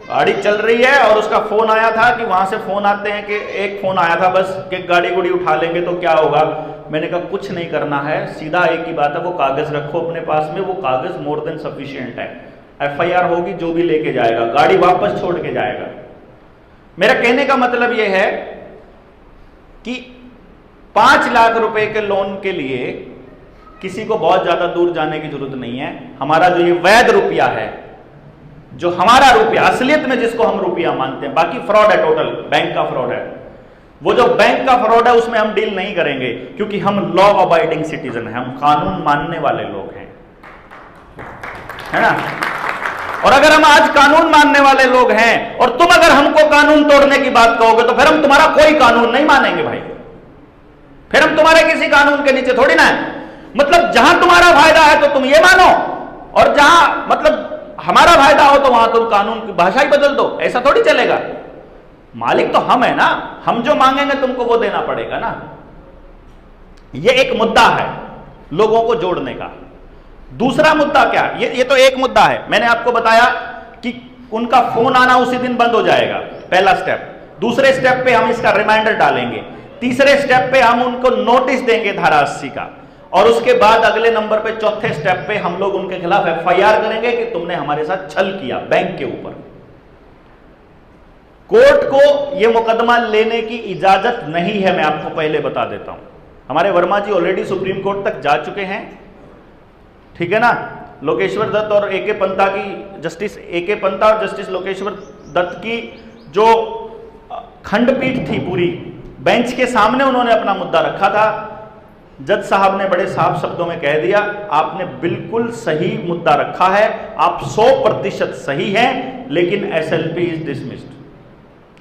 गाड़ी चल रही है और उसका फोन आया था कि वहां से फोन आते हैं कि एक फोन आया था बस कि गाड़ी गुड़ी उठा लेंगे तो क्या होगा। मैंने कहा कुछ नहीं करना है, सीधा एक ही बात है, वो कागज रखो अपने पास में, वो कागज मोर देन सफिशिएंट है। एफआईआर होगी, जो भी लेके जाएगा गाड़ी वापस छोड़ के जाएगा। मेरा कहने का मतलब यह है कि 5 लाख रुपए के लोन के लिए किसी को बहुत ज्यादा दूर जाने की जरूरत नहीं है। हमारा जो ये वैध रुपया है, जो हमारा रुपया असलियत में जिसको हम रुपया मानते हैं, बाकी फ्रॉड है, टोटल बैंक का फ्रॉड है। वो जो बैंक का फ्रॉड है उसमें हम डील नहीं करेंगे, क्योंकि हम लॉ अबाइडिंग सिटीजन हैं, हम कानून मानने वाले लोग हैं, है ना। और अगर हम आज कानून मानने वाले लोग हैं और तुम अगर हमको कानून तोड़ने की बात कहोगे तो फिर हम तुम्हारा कोई कानून नहीं मानेंगे भाई। फिर हम तुम्हारे किसी कानून के नीचे थोड़ी ना है। मतलब जहां तुम्हारा फायदा है तो तुम ये मानो, और जहां मतलब हमारा फायदा हो तो वहां तुम कानून की भाषा ही बदल दो। ऐसा थोड़ी चलेगा। मालिक तो हम है ना, हम जो मांगेंगे तुमको वो देना पड़ेगा ना। ये एक मुद्दा है लोगों को जोड़ने का। दूसरा मुद्दा क्या, ये तो एक मुद्दा है, मैंने आपको बताया कि उनका फोन आना उसी दिन बंद हो जाएगा, पहला स्टेप। दूसरे स्टेप पे हम इसका रिमाइंडर डालेंगे। तीसरे स्टेप पे हम उनको नोटिस देंगे धारा 80 का, और उसके बाद अगले नंबर पे चौथे स्टेप पे हम लोग उनके खिलाफ FIR करेंगे कि तुमने हमारे साथ छल किया बैंक के ऊपर। कोर्ट को यह मुकदमा लेने की इजाजत नहीं है, मैं आपको पहले बता देता हूं। हमारे वर्मा जी ऑलरेडी सुप्रीम कोर्ट तक जा चुके हैं, ठीक है ना। लोकेश्वर दत्त और AK पंता की, जस्टिस AK पंता और जस्टिस लोकेश्वर दत्त की जो खंडपीठ थी, पूरी बेंच के सामने उन्होंने अपना मुद्दा रखा था। जज साहब ने बड़े साफ शब्दों में कह दिया, आपने बिल्कुल सही मुद्दा रखा है, आप 100% सही हैं, लेकिन SLP इज डिसमिस्ड,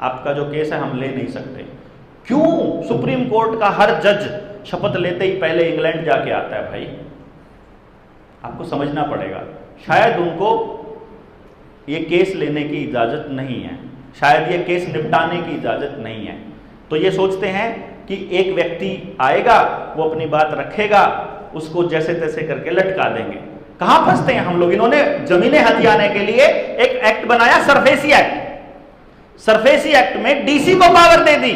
आपका जो केस है हम ले नहीं सकते। क्यों? सुप्रीम कोर्ट का हर जज शपथ लेते ही पहले इंग्लैंड जाके आता है भाई, आपको समझना पड़ेगा। शायद उनको ये केस लेने की इजाजत नहीं है, शायद ये केस निपटाने की इजाजत नहीं है। तो ये सोचते हैं कि एक व्यक्ति आएगा, वो अपनी बात रखेगा, उसको जैसे तैसे करके लटका देंगे। कहां फंसते हैं हम लोग? इन्होंने जमीनें हथियाने के लिए एक एक्ट बनाया, सरफेसी एक्ट। सरफेसी एक्ट में DC को पावर दे दी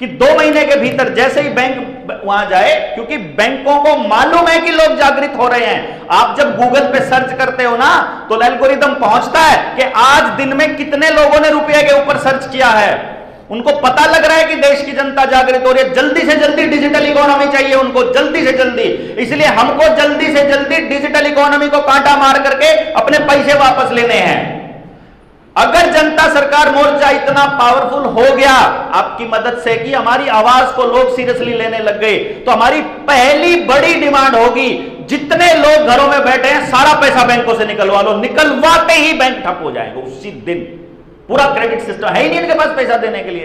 कि 2 महीने के भीतर जैसे ही बैंक वहां जाए, क्योंकि बैंकों को मालूम है कि लोग जागृत हो रहे हैं। आप जब गूगल पे सर्च करते हो ना, तो एल्गोरिदम पहुंचता है कि आज दिन में कितने लोगों ने रुपए के ऊपर सर्च किया है। उनको पता लग रहा है कि देश की जनता जागृत हो रही है, जल्दी से जल्दी डिजिटल इकोनॉमी चाहिए उनको, जल्दी से जल्दी। इसलिए हमको जल्दी से जल्दी डिजिटल इकोनॉमी को कांटा मार करके अपने पैसे वापस लेने हैं। अगर जनता सरकार मोर्चा इतना पावरफुल हो गया आपकी मदद से कि हमारी आवाज को लोग सीरियसली लेने लग गए, तो हमारी पहली बड़ी डिमांड होगी, जितने लोग घरों में बैठे हैं सारा पैसा बैंकों से निकलवा लो। निकलवाते ही बैंक ठप हो जाएंगे उसी दिन। पूरा क्रेडिट सिस्टम है ही नहीं इनके पास पैसा देने के लिए,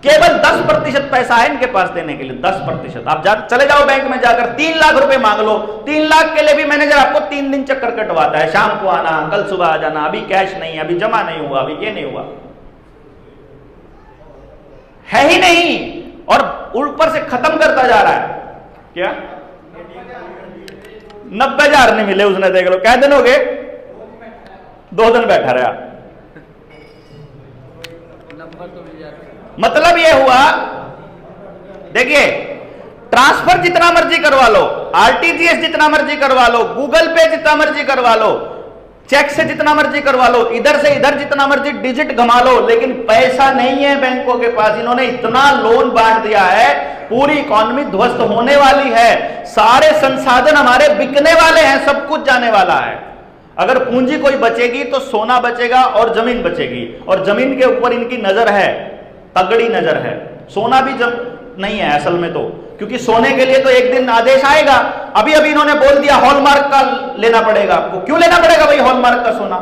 केवल 10% पैसा है इनके पास देने के लिए, 10%। आप चले जाओ बैंक में जाकर 3 लाख रुपए मांग लो, 3 लाख के लिए भी मैनेजर आपको 3 दिन चक्कर कटवाता है, शाम को आना, कल सुबह आ जाना, अभी कैश नहीं है, अभी जमा नहीं हुआ, अभी ये नहीं हुआ, है ही नहीं। और ऊपर से खत्म करता जा रहा है। क्या 90,000 नहीं मिले उसने, देख लो क्या दिन हो गए, 2 दिन बैठा रहा। मतलब यह हुआ, देखिए, ट्रांसफर जितना मर्जी करवा लो, RTGS जितना मर्जी करवा लो, गूगल पे जितना मर्जी करवा लो, चेक से जितना मर्जी करवा लो, इधर से इधर जितना मर्जी डिजिट घुमा लो, लेकिन पैसा नहीं है बैंकों के पास। इन्होंने इतना लोन बांट दिया है, पूरी इकोनॉमी ध्वस्त होने वाली है, सारे संसाधन हमारे बिकने वाले हैं, सब कुछ जाने वाला है। अगर पूंजी कोई बचेगी तो सोना बचेगा और जमीन बचेगी, और जमीन के ऊपर इनकी नजर है, तगड़ी नजर है। सोना भी नहीं है असल में तो, क्योंकि सोने के लिए तो एक दिन आदेश आएगा। अभी अभी इन्होंने बोल दिया हॉलमार्क का लेना पड़ेगा आपको। क्यों लेना पड़ेगा भाई हॉलमार्क का सोना?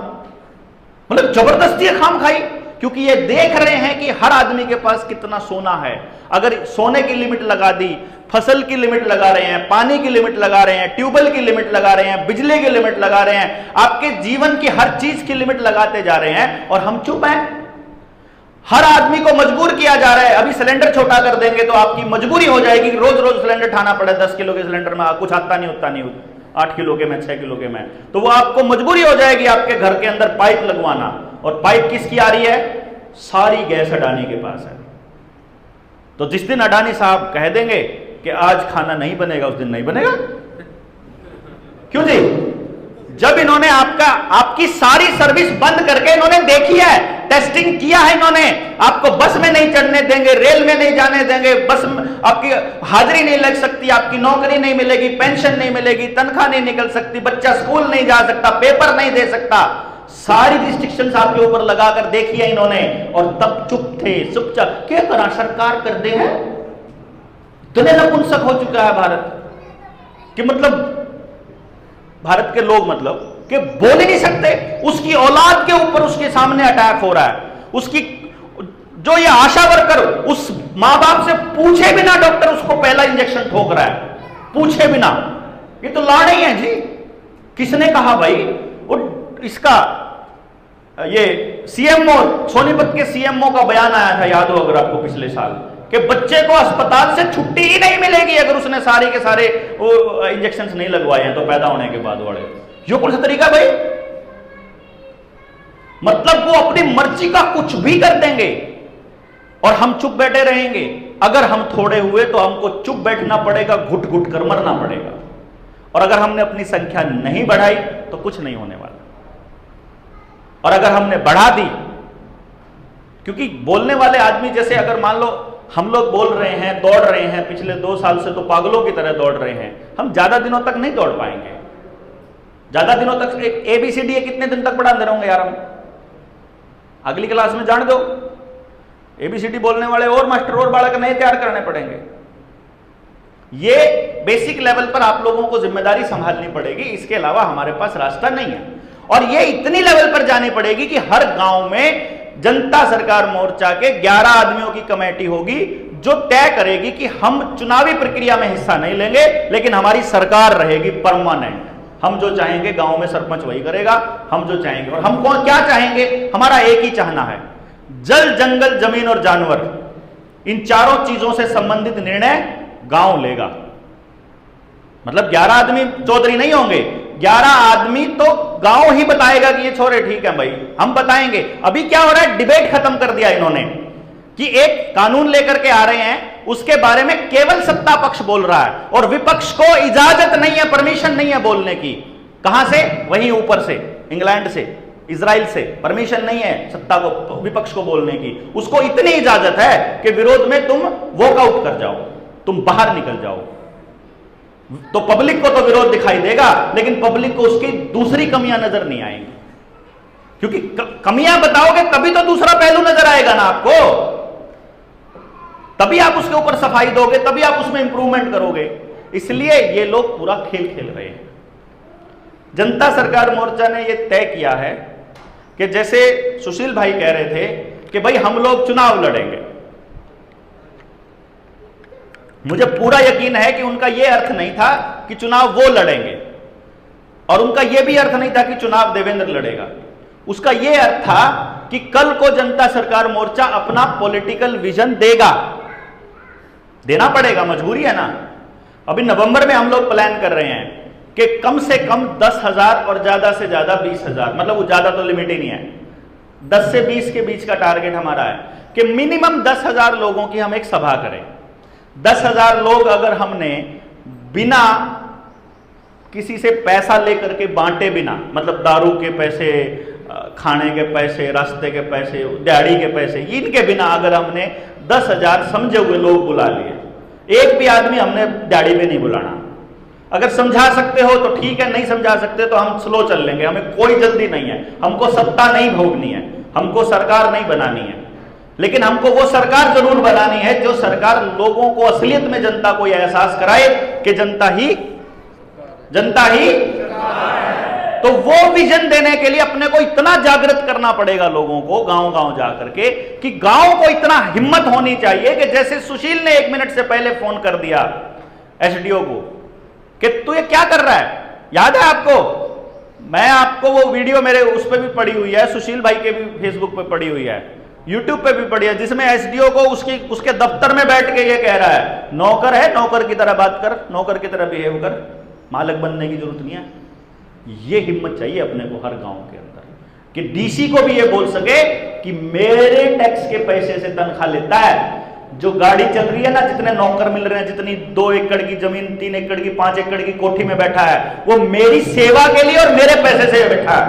मतलब जबरदस्ती है, खाम खाई, क्योंकि ये देख रहे हैं कि हर आदमी के पास कितना सोना है। अगर सोने की लिमिट लगा दी, फसल की लिमिट लगा रहे हैं, पानी की लिमिट लगा रहे हैं, ट्यूबवेल की लिमिट लगा रहे हैं, बिजली की लिमिट लगा रहे हैं, आपके जीवन की हर चीज की लिमिट लगाते जा रहे हैं, और हम चुप हैं। हर आदमी को मजबूर किया जा रहा है। अभी सिलेंडर छोटा कर देंगे तो आपकी मजबूरी हो जाएगी कि रोज रोज सिलेंडर ठाना पड़े। 10 किलो के सिलेंडर में कुछ आता नहीं, उतना नहीं, 8 किलो के में, 6 किलो के में, तो वो आपको मजबूरी हो जाएगी आपके घर के अंदर पाइप लगवाना। और पाइप किसकी आ रही है? सारी गैस अडानी के पास है। तो जिस दिन अडानी साहब कह देंगे कि आज खाना नहीं बनेगा, उस दिन नहीं बनेगा। क्यों जी? जब इन्होंने आपकी सारी सर्विस बंद करके इन्होंने देखी है, टेस्टिंग किया है इन्होंने, आपको बस में नहीं चढ़ने देंगे, रेल में नहीं जाने देंगे, बस में आपकी हाजिरी नहीं लग सकती, आपकी नौकरी नहीं मिलेगी, पेंशन नहीं मिलेगी, तनख्वाह नहीं निकल सकती, बच्चा स्कूल नहीं जा सकता, पेपर नहीं दे सकता, सारी रिस्ट्रिक्शंस आपके ऊपर लगाकर देखी है इन्होंने, और तब चुप थे, चुपचाप। क्या करा सरकार कर दे है? इतने नपुंसक हो चुका है भारत कि मतलब भारत के लोग मतलब कि बोल ही नहीं सकते। उसकी औलाद के ऊपर उसके सामने अटैक हो रहा है। उसकी जो ये आशा वर्कर उस मां बाप से पूछे बिना डॉक्टर उसको पहला इंजेक्शन ठोक रहा है, पूछे बिना। ये तो लाड़ ही है जी। किसने कहा भाई? वो इसका ये सीएमओ, सोनीपत के सीएमओ का बयान आया था, याद हो अगर आपको, पिछले साल, कि बच्चे को अस्पताल से छुट्टी ही नहीं मिलेगी अगर उसने सारे के सारे वो इंजेक्शंस नहीं लगवाए हैं तो पैदा होने के बाद वाले। ये कौन सा तरीका भाई? मतलब वो अपनी मर्जी का कुछ भी कर देंगे और हम चुप बैठे रहेंगे। अगर हम थोड़े हुए तो हमको चुप बैठना पड़ेगा, घुट घुट कर मरना पड़ेगा। और अगर हमने अपनी संख्या नहीं बढ़ाई तो कुछ नहीं होने वाला। और अगर हमने बढ़ा दी, क्योंकि बोलने वाले आदमी जैसे अगर मान लो हम लोग बोल रहे हैं, दौड़ रहे हैं, पिछले 2 साल से तो पागलों की तरह दौड़ रहे हैं, हम ज्यादा दिनों तक नहीं दौड़ पाएंगे। ज्यादा दिनों तक एक ABCD कितने दिन तक पढ़ाते रहोगे यार हम? अगली क्लास में जान दो, ABCD बोलने वाले और मास्टर और बालक नए तैयार करने पड़ेंगे। ये बेसिक लेवल पर आप लोगों को जिम्मेदारी संभालनी पड़ेगी, इसके अलावा हमारे पास रास्ता नहीं है। और ये इतनी लेवल पर जानी पड़ेगी कि हर गांव में जनता सरकार मोर्चा के 11 आदमियों की कमेटी होगी जो तय करेगी कि हम चुनावी प्रक्रिया में हिस्सा नहीं लेंगे, लेकिन हमारी सरकार रहेगी परमानेंट। हम जो चाहेंगे गांव में सरपंच वही करेगा, हम जो चाहेंगे। और हम कौन क्या चाहेंगे? हमारा एक ही चाहना है, जल, जंगल, जमीन और जानवर, इन चारों चीजों से संबंधित निर्णय गांव लेगा। मतलब 11 आदमी चौधरी नहीं होंगे, 11 आदमी तो गांव ही बताएगा कि ये छोरे ठीक है भाई, हम बताएंगे। अभी क्या हो रहा है, डिबेट खत्म कर दिया इन्होंने कि एक कानून लेकर के आ रहे हैं, उसके बारे में केवल सत्ता पक्ष बोल रहा है और विपक्ष को इजाजत नहीं है, परमिशन नहीं है बोलने की। कहां से? वहीं ऊपर से, इंग्लैंड से, इजराइल से परमिशन नहीं है सत्ता को, विपक्ष को बोलने की। उसको इतनी इजाजत है कि विरोध में तुम वॉकआउट कर जाओ, तुम बाहर निकल जाओ। तो पब्लिक को तो विरोध दिखाई देगा, लेकिन पब्लिक को उसकी दूसरी कमियां नजर नहीं आएंगी, क्योंकि कमियां बताओगे तभी तो दूसरा पहलू नजर आएगा ना आपको, तभी आप उसके ऊपर सफाई दोगे, तभी आप उसमें इंप्रूवमेंट करोगे। इसलिए ये लोग पूरा खेल खेल रहे हैं। जनता सरकार मोर्चा ने यह तय किया है कि जैसे सुशील भाई कह रहे थे कि भाई हम लोग चुनाव लड़ेंगे, मुझे पूरा यकीन है कि उनका यह अर्थ नहीं था कि चुनाव वो लड़ेंगे, और उनका यह भी अर्थ नहीं था कि चुनाव देवेंद्र लड़ेगा। उसका यह अर्थ था कि कल को जनता सरकार मोर्चा अपना पॉलिटिकल विजन देगा, देना पड़ेगा, मजबूरी है ना। अभी नवंबर में हम लोग प्लान कर रहे हैं कि कम से कम 10,000 और ज्यादा से ज्यादा 20,000, मतलब वो ज्यादा तो लिमिट ही नहीं है, 10 से 20 के बीच का टारगेट हमारा है कि मिनिमम 10,000 लोगों की हम एक सभा करें। 10,000 लोग अगर हमने बिना किसी से पैसा लेकर के बांटे बिना, मतलब दारू के पैसे, खाने के पैसे, रास्ते के पैसे, दिहाड़ी के पैसे, इनके बिना अगर हमने 10,000 समझे हुए लोग बुला लिए, एक भी आदमी हमने दिहाड़ी पे नहीं बुलाना। अगर समझा सकते हो तो ठीक है, नहीं समझा सकते तो हम स्लो चल लेंगे, हमें कोई जल्दी नहीं है, हमको सत्ता नहीं भोगनी है, हमको सरकार नहीं बनानी है, लेकिन हमको वो सरकार जरूर बनानी है जो सरकार लोगों को असलियत में, जनता को यह एहसास कराए कि जनता ही तो वो विजन देने के लिए अपने को इतना जागृत करना पड़ेगा लोगों को, गांव गांव जाकर के, कि गांव को इतना हिम्मत होनी चाहिए कि जैसे सुशील ने 1 मिनट से पहले फोन कर दिया SDO को कि तू ये क्या कर रहा है, याद है आपको? मैं आपको वो वीडियो मेरे उस पर भी पड़ी हुई है, सुशील भाई के भी फेसबुक पे पड़ी हुई है, यूट्यूब पे भी पड़ी है, जिसमें SDO को उसके दफ्तर में बैठ के ये कह रहा है, नौकर है, नौकर की तरह बात कर, नौकर की तरह बिहेव कर, मालिक बनने की जरूरत नहीं है। ये हिम्मत चाहिए अपने को हर गांव के अंदर कि DC को भी ये बोल सके कि मेरे टैक्स के पैसे से तनख्वाह लेता है, जो गाड़ी चल रही है ना, जितने नौकर मिल रहे हैं, जितनी 2 एकड़ की जमीन, 3 एकड़ की, 5 एकड़ की कोठी में बैठा है, वो मेरी सेवा के लिए और मेरे पैसे से बैठा है।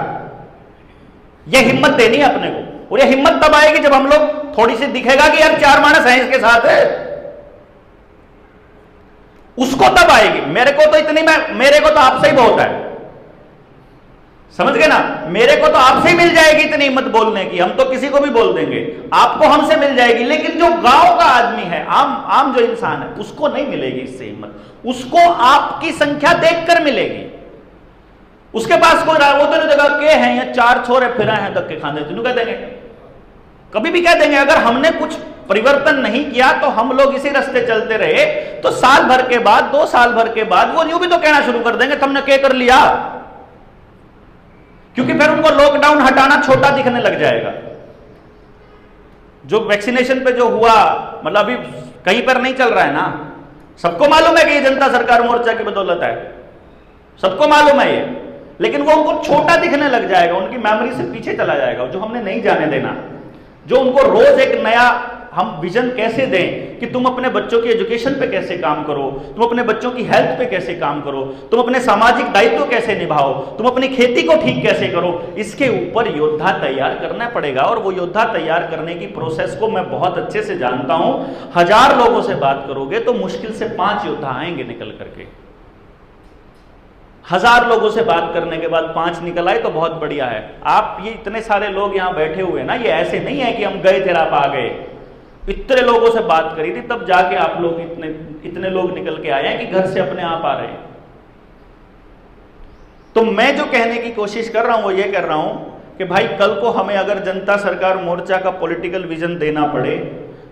ये हिम्मत देनी है अपने को, और ये हिम्मत तब आएगी जब हम लोग थोड़ी सी दिखेगा कि यार 4 मानस हैं इसके साथ है, उसको तब आएगी। मेरे को तो आपसे ही बहुत है, समझ गए ना, मेरे को तो आपसे ही मिल जाएगी इतनी हिम्मत बोलने की, हम तो किसी को भी बोल देंगे, आपको हमसे मिल जाएगी, लेकिन जो गांव का आदमी है, आम जो इंसान है, उसको नहीं मिलेगी इससे हिम्मत, उसको आपकी संख्या देखकर मिलेगी। उसके पास कोई वो तो नहीं देगा के हैं या 4 छोरे फिर हैं धक्के खाने, तो कह देंगे, कभी भी कह देंगे। अगर हमने कुछ परिवर्तन नहीं किया तो हम लोग इसी रास्ते चलते रहे तो साल भर के बाद, 2 साल भर के बाद वो यूं भी तो कहना शुरू कर देंगे तुमने क्या कर लिया, क्योंकि फिर उनको लॉकडाउन हटाना छोटा दिखने लग जाएगा। जो वैक्सीनेशन पे जो हुआ, मतलब अभी कहीं पर नहीं चल रहा है ना, सबको मालूम है कि ये जनता सरकार मोर्चा की बदौलत है, सबको मालूम है ये, लेकिन वो उनको छोटा दिखने लग जाएगा, उनकी मेमोरी से पीछे चला जाएगा, जो हमने नहीं जाने देना, जो उनको रोज एक नया हम विजन कैसे दें कि तुम अपने बच्चों की एजुकेशन पे कैसे काम करो, तुम अपने बच्चों की हेल्थ पे कैसे काम करो, तुम अपने सामाजिक दायित्व कैसे निभाओ, तुम अपनी खेती को ठीक कैसे करो, इसके ऊपर योद्धा तैयार करना पड़ेगा। और वो योद्धा तैयार करने की प्रोसेस को मैं बहुत अच्छे से जानता हूं। 1000 लोगों से बात करोगे तो मुश्किल से 5 योद्धा आएंगे निकल करके। 1000 लोगों से बात करने के बाद 5 निकल आए तो बहुत बढ़िया है। आप ये इतने सारे लोग यहां बैठे हुए ना, ये ऐसे नहीं है कि हम गए थे आप आ गए। इतने लोगों से बात करी थी तब जाके आप लोग इतने लोग निकल के आए हैं कि घर से अपने आप आ रहे हैं। तो मैं जो कहने की कोशिश कर रहा हूं वो ये कर रहा हूं कि भाई कल को हमें अगर जनता सरकार मोर्चा का पॉलिटिकल विजन देना पड़े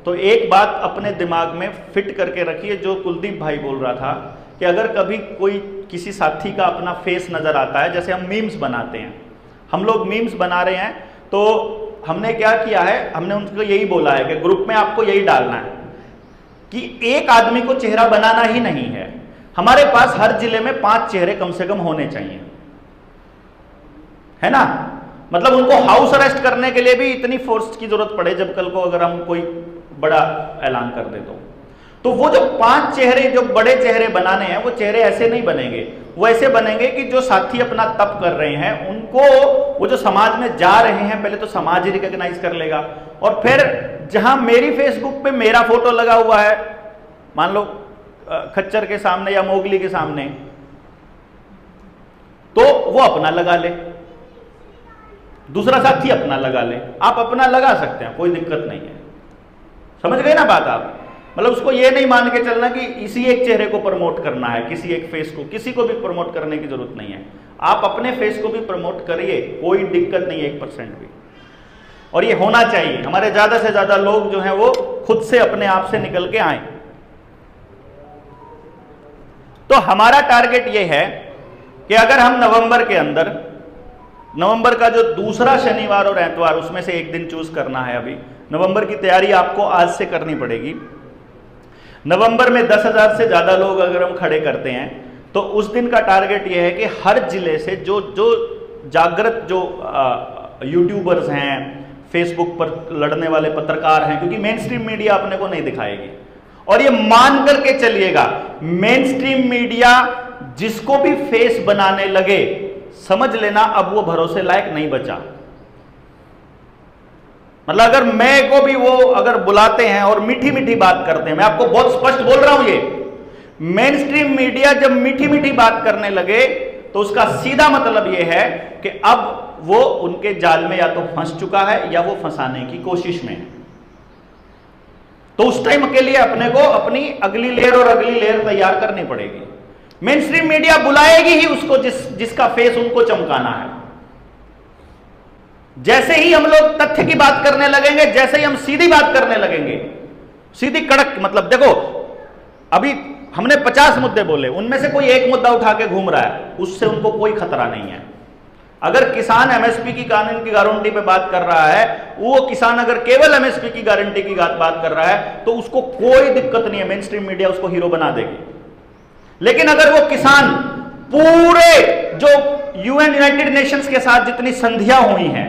तो एक बात अपने दिमाग में फिट करके रखिए, जो कुलदीप भाई बोल रहा था कि अगर कभी कोई किसी साथी का अपना फेस नजर आता है, जैसे हम मीम्स बनाते हैं, हम लोग मीम्स बना रहे हैं, तो हमने क्या किया है, हमने उनको यही बोला है कि ग्रुप में आपको यही डालना है कि एक आदमी को चेहरा बनाना ही नहीं है, हमारे पास हर जिले में 5 चेहरे कम से कम होने चाहिए, है ना। मतलब उनको हाउस अरेस्ट करने के लिए भी इतनी फोर्स की जरूरत पड़े जब कल को अगर हम कोई बड़ा ऐलान कर दे तो वो जो 5 चेहरे, जो बड़े चेहरे बनाने हैं, वो चेहरे ऐसे नहीं बनेंगे, वो ऐसे बनेंगे कि जो साथी अपना तप कर रहे हैं उनको, वो जो समाज में जा रहे हैं, पहले तो समाज ही रिकॉग्नाइज कर लेगा। और फिर जहां मेरी फेसबुक पे मेरा फोटो लगा हुआ है, मान लो खच्चर के सामने या मोगली के सामने, तो वो अपना लगा ले, दूसरा साथी अपना लगा ले, आप अपना लगा सकते हैं, कोई दिक्कत नहीं है। समझ गए ना बात आप। मतलब उसको ये नहीं मान के चलना कि इसी एक चेहरे को प्रमोट करना है, किसी एक फेस को, किसी को भी प्रमोट करने की जरूरत नहीं है। आप अपने फेस को भी प्रमोट करिए, कोई दिक्कत नहीं है 1% भी। और ये होना चाहिए, हमारे ज्यादा से ज्यादा लोग जो हैं वो खुद से अपने आप से निकल के आए। तो हमारा टारगेट ये है कि अगर हम नवंबर के अंदर, नवंबर का जो दूसरा शनिवार और एतवार, उसमें से एक दिन चूज करना है। अभी नवंबर की तैयारी आपको आज से करनी पड़ेगी। नवंबर में 10,000 से ज्यादा लोग अगर हम खड़े करते हैं तो उस दिन का टारगेट यह है कि हर जिले से जो जागृत जो यूट्यूबर्स हैं, फेसबुक पर लड़ने वाले पत्रकार हैं, क्योंकि मेन स्ट्रीम मीडिया अपने को नहीं दिखाएगी, और ये मान करके चलिएगा, मेन स्ट्रीम मीडिया जिसको भी फेस बनाने लगे, समझ लेना अब वो भरोसे लायक नहीं बचा। मतलब अगर मैं को भी वो अगर बुलाते हैं और मीठी मीठी बात करते हैं, मैं आपको बहुत स्पष्ट बोल रहा हूं, ये मेन स्ट्रीम मीडिया जब मीठी मीठी बात करने लगे तो उसका सीधा मतलब ये है कि अब वो उनके जाल में या तो फंस चुका है या वो फंसाने की कोशिश में है। तो उस टाइम के लिए अपने को अपनी अगली लेयर और अगली लेयर तैयार करनी पड़ेगी। मेन स्ट्रीम मीडिया बुलाएगी ही उसको जिसका फेस उनको चमकाना है। जैसे ही हम लोग तथ्य की बात करने लगेंगे, जैसे ही हम सीधी बात करने लगेंगे, सीधी कड़क, मतलब देखो अभी हमने 50 मुद्दे बोले, उनमें से कोई एक मुद्दा उठा के घूम रहा है, उससे उनको कोई खतरा नहीं है। अगर किसान एमएसपी की कानून की गारंटी पे बात कर रहा है, वो किसान अगर केवल एमएसपी की गारंटी की बात कर रहा है तो उसको कोई दिक्कत नहीं है, मेन स्ट्रीम मीडिया उसको हीरो बना देगी। लेकिन अगर वो किसान पूरे जो यूएन यूनाइटेड नेशंस के साथ जितनी संधियां हुई हैं,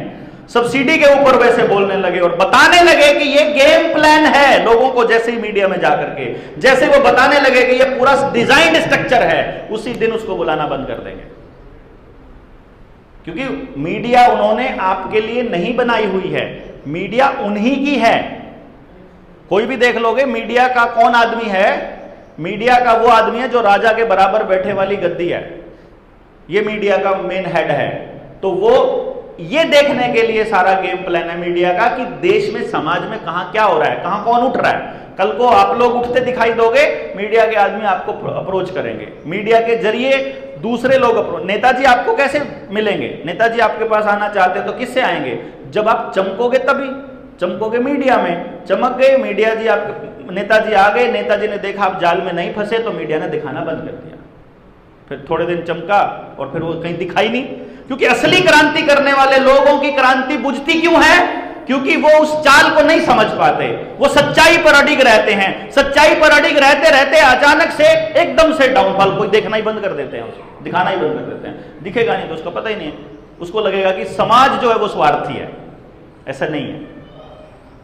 सब्सिडी के ऊपर वैसे बोलने लगे और बताने लगे कि ये गेम प्लान है लोगों को, जैसे ही मीडिया में जाकर के जैसे वो बताने लगे कि ये पूरा डिजाइन स्ट्रक्चर है, उसी दिन उसको बुलाना बंद कर देंगे। क्योंकि मीडिया उन्होंने आपके लिए नहीं बनाई हुई है, मीडिया उन्हीं की है। कोई भी देख लोगे मीडिया का कौन आदमी है, मीडिया का वो आदमी है जो राजा के बराबर बैठे वाली गद्दी है, ये मीडिया का मेन हेड है। तो वो ये देखने के लिए सारा गेम प्लान है मीडिया का कि देश में, समाज में कहां क्या हो रहा है, कहां कौन उठ रहा है। कल को आप लोग उठते दिखाई दोगे, मीडिया के आदमी आपको अप्रोच करेंगे, मीडिया के जरिए दूसरे लोग अप्रोच। नेताजी आपको कैसे मिलेंगे? नेताजी आपके पास आना चाहते हैं तो किससे आएंगे? जब आप चमकोगे, तभी चमकोगे मीडिया में। चमक गए मीडिया जी, आप नेताजी आ गए, नेताजी ने देखा आप जाल में नहीं फंसे तो मीडिया ने दिखाना बंद कर दिया। फिर थोड़े दिन चमका और फिर वो कहीं दिखाई नहीं। क्योंकि असली क्रांति करने वाले लोगों की क्रांति बुझती क्यों है? क्योंकि वो उस चाल को नहीं समझ पाते, वो सच्चाई पर अडिग रहते हैं। सच्चाई पर अडिग रहते रहते अचानक से एकदम से डाउनफॉल, कोई देखना ही बंद कर देते हैं, उसको दिखाना ही बंद कर देते हैं। दिखेगा नहीं तो उसको पता ही नहीं है, उसको लगेगा कि समाज जो है वो स्वार्थी है। ऐसा नहीं है।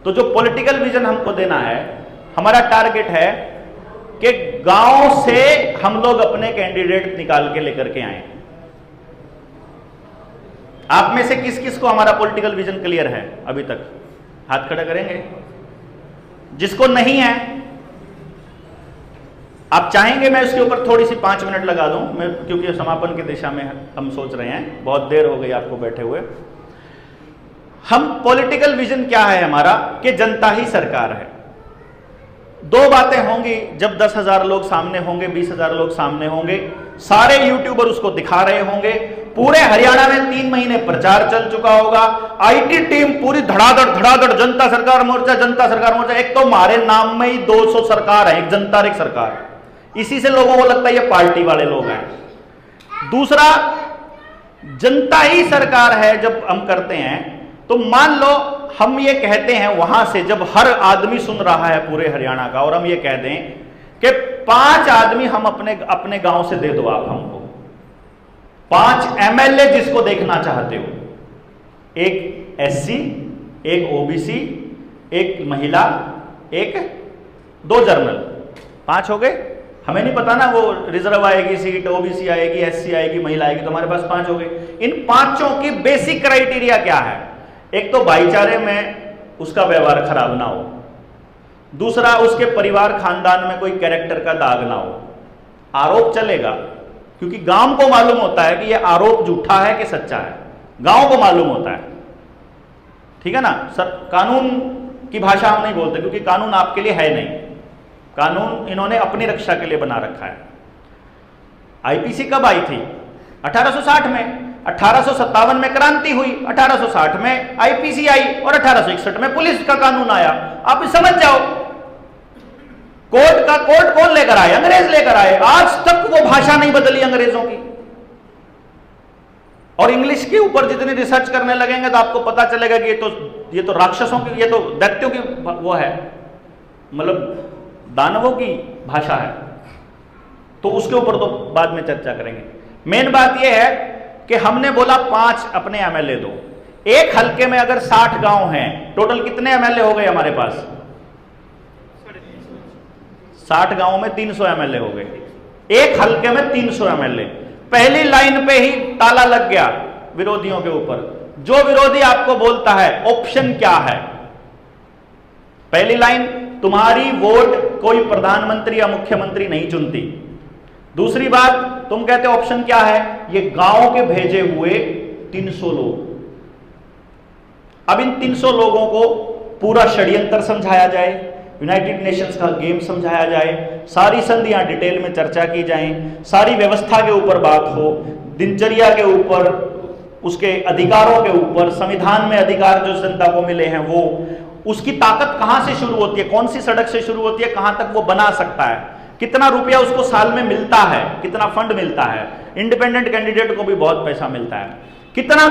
तो जो पॉलिटिकल विजन हमको देना है, हमारा टारगेट है कि गांव से हम लोग अपने कैंडिडेट निकाल के लेकर के आए। आप में से किस किस को हमारा पॉलिटिकल विजन क्लियर है अभी तक? हाथ खड़ा करेंगे। जिसको नहीं है, आप चाहेंगे मैं इसके ऊपर थोड़ी सी 5 मिनट लगा दूं, मैं क्योंकि समापन की दिशा में हम सोच रहे हैं, बहुत देर हो गई आपको बैठे हुए। हम पॉलिटिकल विजन क्या है हमारा कि जनता ही सरकार है। 2 बातें होंगी जब 10,000 लोग सामने होंगे, 20,000 लोग सामने होंगे, सारे यूट्यूबर उसको दिखा रहे होंगे, पूरे हरियाणा में 3 महीने प्रचार चल चुका होगा, आईटी टीम पूरी धड़ाधड़ जनता सरकार मोर्चा, जनता सरकार मोर्चा। एक तो हमारे नाम में ही 200 सरकार है, एक जनता एक सरकार, इसी से लोगों को लगता है ये पार्टी वाले लोग हैं। दूसरा, जनता ही सरकार है जब हम करते हैं, तो मान लो हम ये कहते हैं वहां से, जब हर आदमी सुन रहा है पूरे हरियाणा का, और हम ये कह दें कि 5 आदमी हम अपने गांव से दे दो आप हमको, 5 एमएलए जिसको देखना चाहते हो, एक एससी, एक ओबीसी, एक महिला, एक 2 जर्नल, 5 हो गए। हमें नहीं पता ना वो रिजर्व आएगी सीट, ओबीसी आएगी, एससी आएगी, महिला आएगी, तो हमारे पास 5 हो गए। इन 5 की बेसिक क्राइटेरिया क्या है? एक तो भाईचारे में उसका व्यवहार खराब ना हो, दूसरा उसके परिवार खानदान में कोई कैरेक्टर का दाग ना हो। आरोप चलेगा क्योंकि गांव को मालूम होता है कि यह आरोप झूठा है कि सच्चा है, गांव को मालूम होता है, ठीक है ना सर। कानून की भाषा हम नहीं बोलते क्योंकि कानून आपके लिए है नहीं, कानून इन्होंने अपनी रक्षा के लिए बना रखा है। आईपीसी कब आई थी? 1860 में। 1857 में क्रांति हुई, 1860 में आईपीसी आई और 1861 में पुलिस का कानून आया। आप समझ जाओ, कोर्ट कौन लेकर आए? अंग्रेज लेकर आए। आज तक वो भाषा नहीं बदली अंग्रेजों की। और इंग्लिश के ऊपर जितनी रिसर्च करने लगेंगे तो आपको पता चलेगा कि ये तो राक्षसों की, ये तो दैत्यों की वो है, मतलब दानवों की भाषा है। तो उसके ऊपर तो बाद में चर्चा करेंगे। मेन बात यह है कि हमने बोला 5 अपने एमएलए दो। एक हलके में अगर 60 गांव हैं, टोटल कितने एमएलए हो गए हमारे पास? 60 गांवों में 300 एमएलए हो गए। एक हलके में 300 एमएलए। पहली लाइन पे ही ताला लग गया विरोधियों के ऊपर। जो विरोधी आपको बोलता है ऑप्शन क्या है, पहली लाइन, तुम्हारी वोट कोई प्रधानमंत्री या मुख्यमंत्री नहीं चुनती। दूसरी बात, तुम कहते हो ऑप्शन क्या है, ये गांव के भेजे हुए 300 लोग। अब इन 300 लोगों को पूरा षड्यंत्र समझाया जाए, यूनाइटेड नेशंस का गेम समझाया जाए, सारी संधियां डिटेल में चर्चा की जाएं, सारी व्यवस्था के ऊपर बात हो, दिनचर्या के ऊपर, उसके अधिकारों के ऊपर, संविधान में अधिकार जो जनता को मिले हैं वो, उसकी ताकत कहां से शुरू होती है, कौन सी सड़क से शुरू होती है, कहां तक वो बना सकता है, कितना रुपया उसको साल में मिलता है, कितना फंड मिलता है, इंडिपेंडेंट कैंडिडेट को भी बहुत पैसा मिलता है, कितना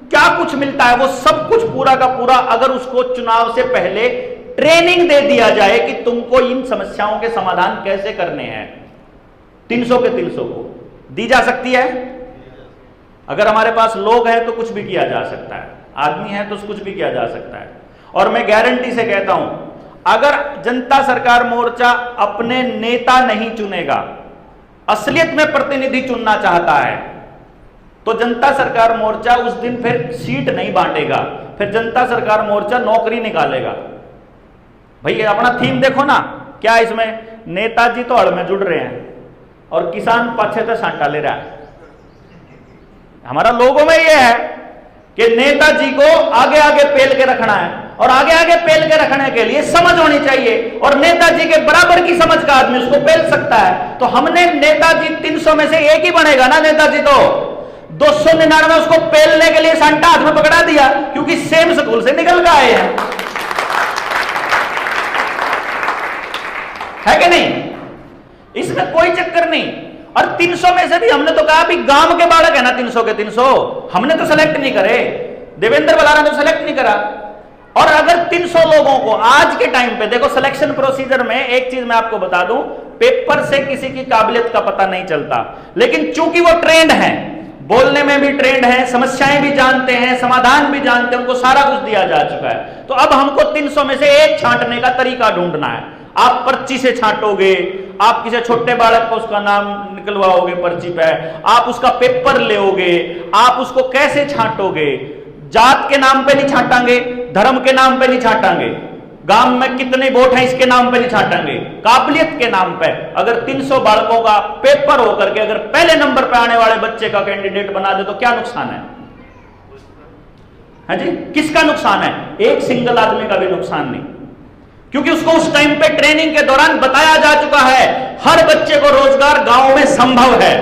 क्या कुछ मिलता है, वो सब कुछ पूरा का पूरा अगर उसको चुनाव से पहले ट्रेनिंग दे दिया जाए कि तुमको इन समस्याओं के समाधान कैसे करने हैं, 300 के 300 को दी जा सकती है। अगर हमारे पास लोग हैं तो कुछ भी किया जा सकता है, आदमी है तो कुछ भी किया जा सकता है। और मैं गारंटी से कहता हूं, अगर जनता सरकार मोर्चा अपने नेता नहीं चुनेगा, असलियत में प्रतिनिधि चुनना चाहता है, तो जनता सरकार मोर्चा उस दिन फिर सीट नहीं बांटेगा, फिर जनता सरकार मोर्चा नौकरी निकालेगा। भाई अपना थीम देखो ना, क्या इसमें नेताजी तो हड़ में जुड़ रहे हैं और किसान पाछे से सांटा ले रहा है। हमारा लोगों में यह है कि नेताजी को आगे आगे पेल के रखना है, और आगे आगे पेल के रखने के लिए समझ होनी चाहिए, और नेताजी के बराबर की समझ का आदमी उसको पेल सकता है। तो हमने नेताजी 300 में से एक ही बनेगा ना नेताजी, तो 299 उसको पेलने के लिए सांटा हाथ में पकड़ा दिया, क्योंकि सेम स्कूल से निकल के आए हैं, है कि नहीं? इसमें कोई चक्कर नहीं। और 300 में से भी हमने तो कहा भी गांव के बालक है ना 300 के 300, हमने तो सेलेक्ट नहीं करे, देवेंद्र बलारा ने सेलेक्ट नहीं करा। और अगर 300 लोगों को आज के टाइम पे देखो, सिलेक्शन प्रोसीजर में एक चीज मैं आपको बता दूं, पेपर से किसी की काबिलियत का पता नहीं चलता, लेकिन चूंकि वो ट्रेंड है, बोलने में भी ट्रेंड है, समस्याएं भी जानते हैं, समाधान भी जानते हैं, उनको सारा कुछ दिया जा चुका है। तो अब हमको 300 में से एक छांटने का तरीका ढूंढना है। आप पर्ची से छांटोगे, आप किसी छोटे बालक को उसका नाम निकलवाओगे पर्ची पे, आप उसका पेपर लोगे, आप उसको कैसे छांटोगे? जात के नाम पे नहीं छांटांगे, धर्म के नाम पे नहीं छांटांगे, गांव में कितने वोट हैं इसके नाम पे नहीं छांटांगे, काबिलियत के नाम पे। अगर 300 बालकों का पेपर होकर के अगर पहले नंबर पे आने वाले बच्चे का कैंडिडेट बना दे तो क्या नुकसान है? हाँ जी, किसका नुकसान है? एक सिंगल आदमी का भी नुकसान नहीं, क्योंकि उसको उस टाइम पे ट्रेनिंग के दौरान बताया जा चुका है हर बच्चे को रोजगार गांव में संभव है।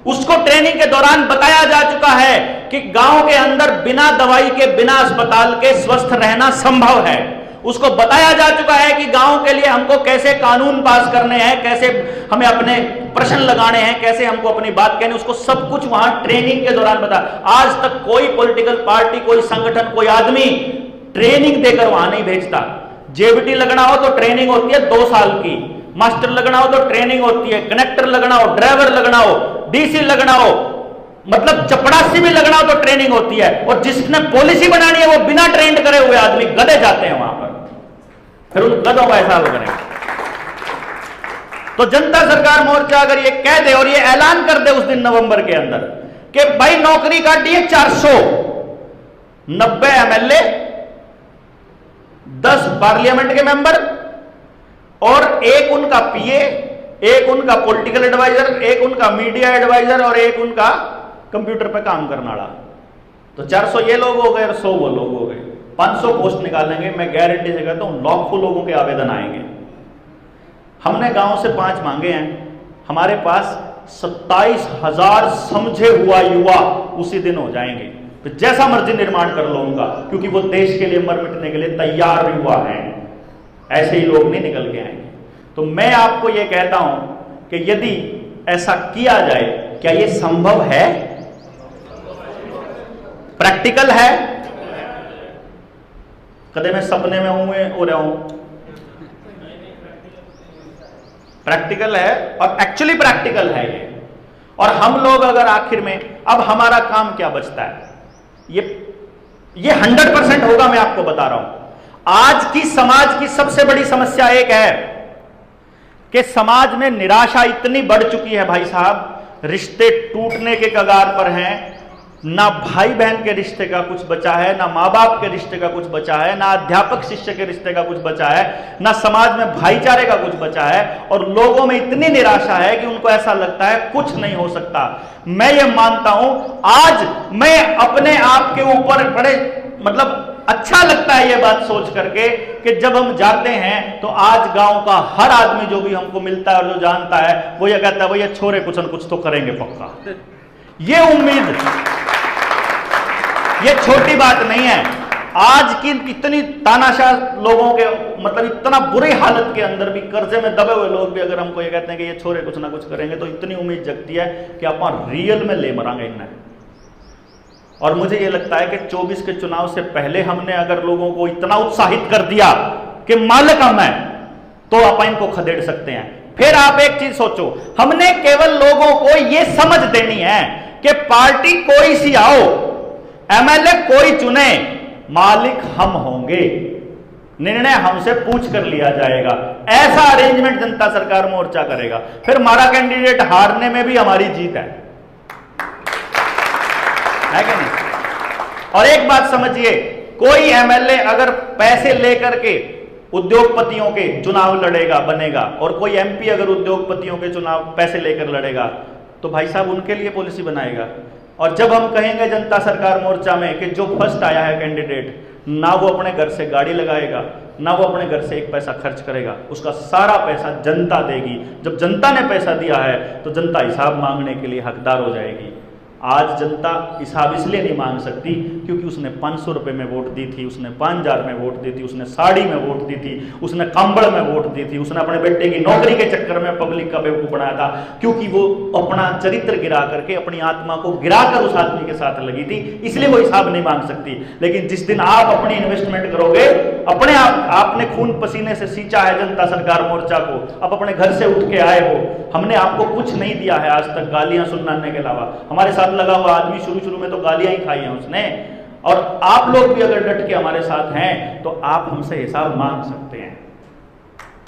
उसको ट्रेनिंग के दौरान बताया जा चुका है कि गांव के अंदर बिना दवाई के, बिना अस्पताल के स्वस्थ रहना संभव है। उसको बताया जा चुका है कि गांव के लिए हमको कैसे कानून पास करने हैं, कैसे हमें अपने प्रश्न लगाने हैं, कैसे हमको अपनी बात कहनी, उसको सब कुछ वहां ट्रेनिंग के दौरान बता। आज तक कोई पॉलिटिकल पार्टी, कोई संगठन, कोई आदमी ट्रेनिंग देकर वहां नहीं भेजता। जेबीटी लगना हो तो ट्रेनिंग होती है 2 साल की, मास्टर लगना हो तो ट्रेनिंग होती है, कनेक्टर लगना हो, ड्राइवर लगना हो, डीसी लगना हो, मतलब चपड़ासी भी लगना हो तो ट्रेनिंग होती है। और जिसने पॉलिसी बनानी है वो बिना ट्रेंड करे हुए आदमी गधे जाते हैं वहां पर, फिर उन गधों का हिसाब करें। तो जनता सरकार मोर्चा अगर ये कह दे और ये ऐलान कर दे उस दिन नवंबर के अंदर कि भाई नौकरी काटिए 400, 90 एमएलए, 10 पार्लियामेंट के मेंबर और एक उनका पीए, एक उनका पॉलिटिकल एडवाइजर, एक उनका मीडिया एडवाइजर और एक उनका कंप्यूटर पे काम करने वाला, तो 400 ये लोग हो गए और 100 वो लोग हो गए। 500 पोस्ट निकालेंगे, मैं गारंटी से कहता हूं लाखों लोगों के आवेदन आएंगे। हमने गांव से 5 मांगे हैं, हमारे पास 27,000 समझे हुआ युवा उसी दिन हो जाएंगे। तो जैसा मर्जी निर्माण कर लो उनका, क्योंकि वो देश के लिए मर मिटने के लिए तैयार युवा हैं, ऐसे ही लोग नहीं निकल के आएंगे। तो मैं आपको यह कहता हूं कि यदि ऐसा किया जाए, क्या यह संभव है? प्रैक्टिकल है? कदे मैं सपने में हो रहा हूं, प्रैक्टिकल है और एक्चुअली प्रैक्टिकल है ये। और हम लोग अगर आखिर में, अब हमारा काम क्या बचता है? ये 100% होगा, मैं आपको बता रहा हूं। आज की समाज की सबसे बड़ी समस्या एक है कि समाज में निराशा इतनी बढ़ चुकी है भाई साहब, रिश्ते टूटने के कगार पर हैं। ना भाई बहन के रिश्ते का कुछ बचा है, ना माँ बाप के रिश्ते का कुछ बचा है, ना अध्यापक शिष्य के रिश्ते का कुछ बचा है, ना समाज में भाईचारे का कुछ बचा है। और लोगों में इतनी निराशा है कि उनको ऐसा लगता है कुछ नहीं हो सकता। मैं ये मानता हूं, आज मैं अपने आप के ऊपर बड़े मतलब अच्छा लगता है ये बात सोच करके कि जब हम जाते हैं तो आज गांव का हर आदमी जो भी हमको मिलता है और जो जानता है वो ये कहता है भैया छोरे कुछ न कुछ तो करेंगे पक्का। ये उम्मीद, ये छोटी बात नहीं है। आज की इतनी तानाशाह लोगों के, मतलब इतना बुरी हालत के अंदर भी, कर्जे में दबे हुए लोग भी अगर हमको ये कहते हैं कि ये छोरे कुछ ना कुछ करेंगे, तो इतनी उम्मीद जगती है कि आप रियल में ले मरांगे इन्हें। और मुझे ये लगता है कि 24 के चुनाव से पहले हमने अगर लोगों को इतना उत्साहित कर दिया कि मालिक हम हैं, तो आप इनको खदेड़ सकते हैं। फिर आप एक चीज सोचो, हमने केवल लोगों को यह समझ देनी है कि पार्टी कोई सी आओ, एमएलए कोई चुने, मालिक हम होंगे, निर्णय हमसे पूछ कर लिया जाएगा। ऐसा अरेंजमेंट जनता सरकार मोर्चा करेगा। फिर हमारा कैंडिडेट हारने में भी हमारी जीत है कि नहीं? और एक बात समझिए, कोई एमएलए अगर पैसे लेकर के उद्योगपतियों के चुनाव लड़ेगा, बनेगा, और कोई एमपी अगर उद्योगपतियों के चुनाव पैसे लेकर लड़ेगा, तो भाई साहब उनके लिए पॉलिसी बनाएगा। और जब हम कहेंगे जनता सरकार मोर्चा में कि जो फर्स्ट आया है कैंडिडेट, ना वो अपने घर से गाड़ी लगाएगा, ना वो अपने घर से एक पैसा खर्च करेगा, उसका सारा पैसा जनता देगी। जब जनता ने पैसा दिया है तो जनता हिसाब मांगने के लिए हकदार हो जाएगी। आज जनता हिसाब इसलिए नहीं मांग सकती क्योंकि उसने 500 रुपए में वोट दी थी, उसने 5000 में वोट दी थी, उसने साड़ी में वोट दी थी, उसने कंबल में वोट दी थी, उसने अपने बेटे की नौकरी के चक्कर में पब्लिक का बेवकूफ बनाया था, क्योंकि वो अपना चरित्र गिरा करके, अपनी आत्मा को गिराकर उस आदमी के साथ लगी थी, इसलिए वो हिसाब नहीं मांग सकती। लेकिन जिस दिन आप अपनी इन्वेस्टमेंट करोगे अपने आपने खून पसीने से सींचा है जनता सरकार मोर्चा को, अब अपने घर से उठ के आए हो, हमने आपको कुछ नहीं दिया है आज तक, गालियां सुनाने के अलावा। हमारे साथ लगा हुआ आदमी शुरू में तो गालियां ही खाई हैं उसने, और आप लोग भी अगर डट के हमारे साथ हैं तो आप हमसे हिसाब मांग सकते हैं,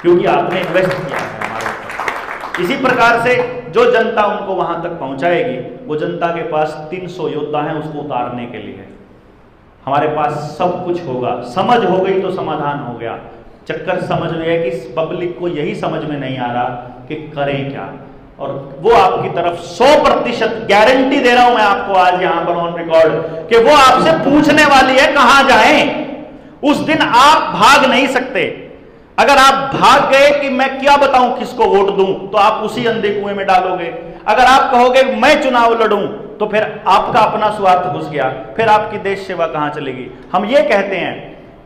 क्योंकि आपने इन्वेस्ट किया है हमारे ऊपर। इसी प्रकार से जो जनता उनको वहां तक पहुंचाएगी, वो जनता के पास 300 योद्धा हैं उसको उतारने के लिए। हमारे पास सब कुछ होगा, समझ हो गई तो समाधान हो गया। चक्कर समझ में है कि पब्लिक को यही समझ में नहीं आ रहा कि करें क्या, और वो आपकी तरफ 100% गारंटी दे रहा हूं मैं आपको आज यहां पर ऑन रिकॉर्ड, कि वो आपसे पूछने वाली है कहां जाएं। उस दिन आप भाग नहीं सकते। अगर आप भाग गए कि मैं क्या बताऊं किसको वोट दूं, तो आप उसी अंधे कुएं में डालोगे। अगर आप कहोगे मैं चुनाव लड़ूं, तो फिर आपका अपना स्वार्थ घुस गया, फिर आपकी देश सेवा कहां चलेगी। हम ये कहते हैं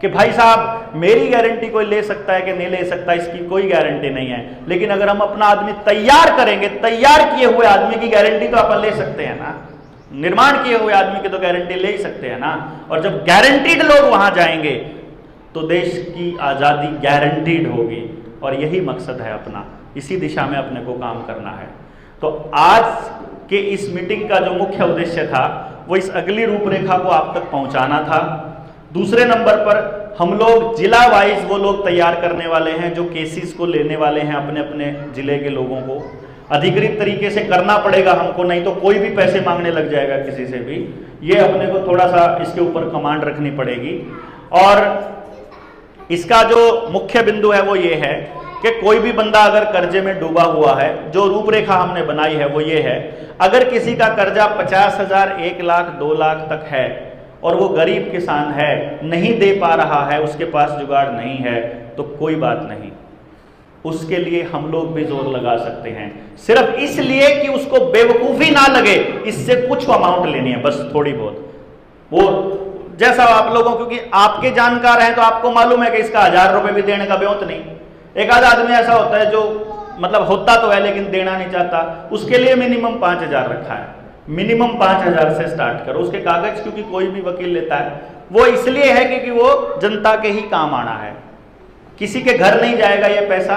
कि भाई साहब मेरी गारंटी कोई ले सकता है कि नहीं ले सकता, इसकी कोई गारंटी नहीं है, लेकिन अगर हम अपना आदमी तैयार करेंगे, तैयार किए हुए आदमी की गारंटी तो अपन ले सकते हैं ना, निर्माण किए हुए आदमी की तो गारंटी ले ही सकते हैं ना। और जब गारंटीड लोग वहां जाएंगे तो देश की आजादी गारंटीड होगी, और यही मकसद है अपना, इसी दिशा में अपने को काम करना है। तो आज के इस मीटिंग का जो मुख्य उद्देश्य था वो इस अगली रूपरेखा को आप तक पहुंचाना था। दूसरे नंबर पर हम लोग जिला वाइज वो लोग तैयार करने वाले हैं जो केसेस को लेने वाले हैं अपने अपने जिले के लोगों को। अधिकृत तरीके से करना पड़ेगा हमको, नहीं तो कोई भी पैसे मांगने लग जाएगा किसी से भी। ये अपने को थोड़ा सा इसके ऊपर कमांड रखनी पड़ेगी। और इसका जो मुख्य बिंदु है वो ये है कि कोई भी बंदा अगर कर्जे में डूबा हुआ है, जो रूपरेखा हमने बनाई है वो ये है, अगर किसी का कर्जा 50,000, 1 लाख, 2 लाख तक है और वो गरीब किसान है, नहीं दे पा रहा है, उसके पास जुगाड़ नहीं है, तो कोई बात नहीं, उसके लिए हम लोग भी जोर लगा सकते हैं। सिर्फ इसलिए कि उसको बेवकूफ़ी ना लगे, इससे कुछ अमाउंट लेनी है बस, थोड़ी बहुत। वो जैसा आप लोगों, क्योंकि आपके जानकार हैं तो आपको मालूम है कि इसका 1000 रुपये भी देने का ब्योंत नहीं। एक आध आदमी ऐसा होता है जो मतलब होता तो है लेकिन देना नहीं चाहता, उसके लिए मिनिमम 5000 रखा है। मिनिमम 5000 से स्टार्ट करो। उसके कागज क्योंकि कोई भी वकील लेता है वो इसलिए है क्योंकि वो जनता के ही काम आना है, किसी के घर नहीं जाएगा ये पैसा।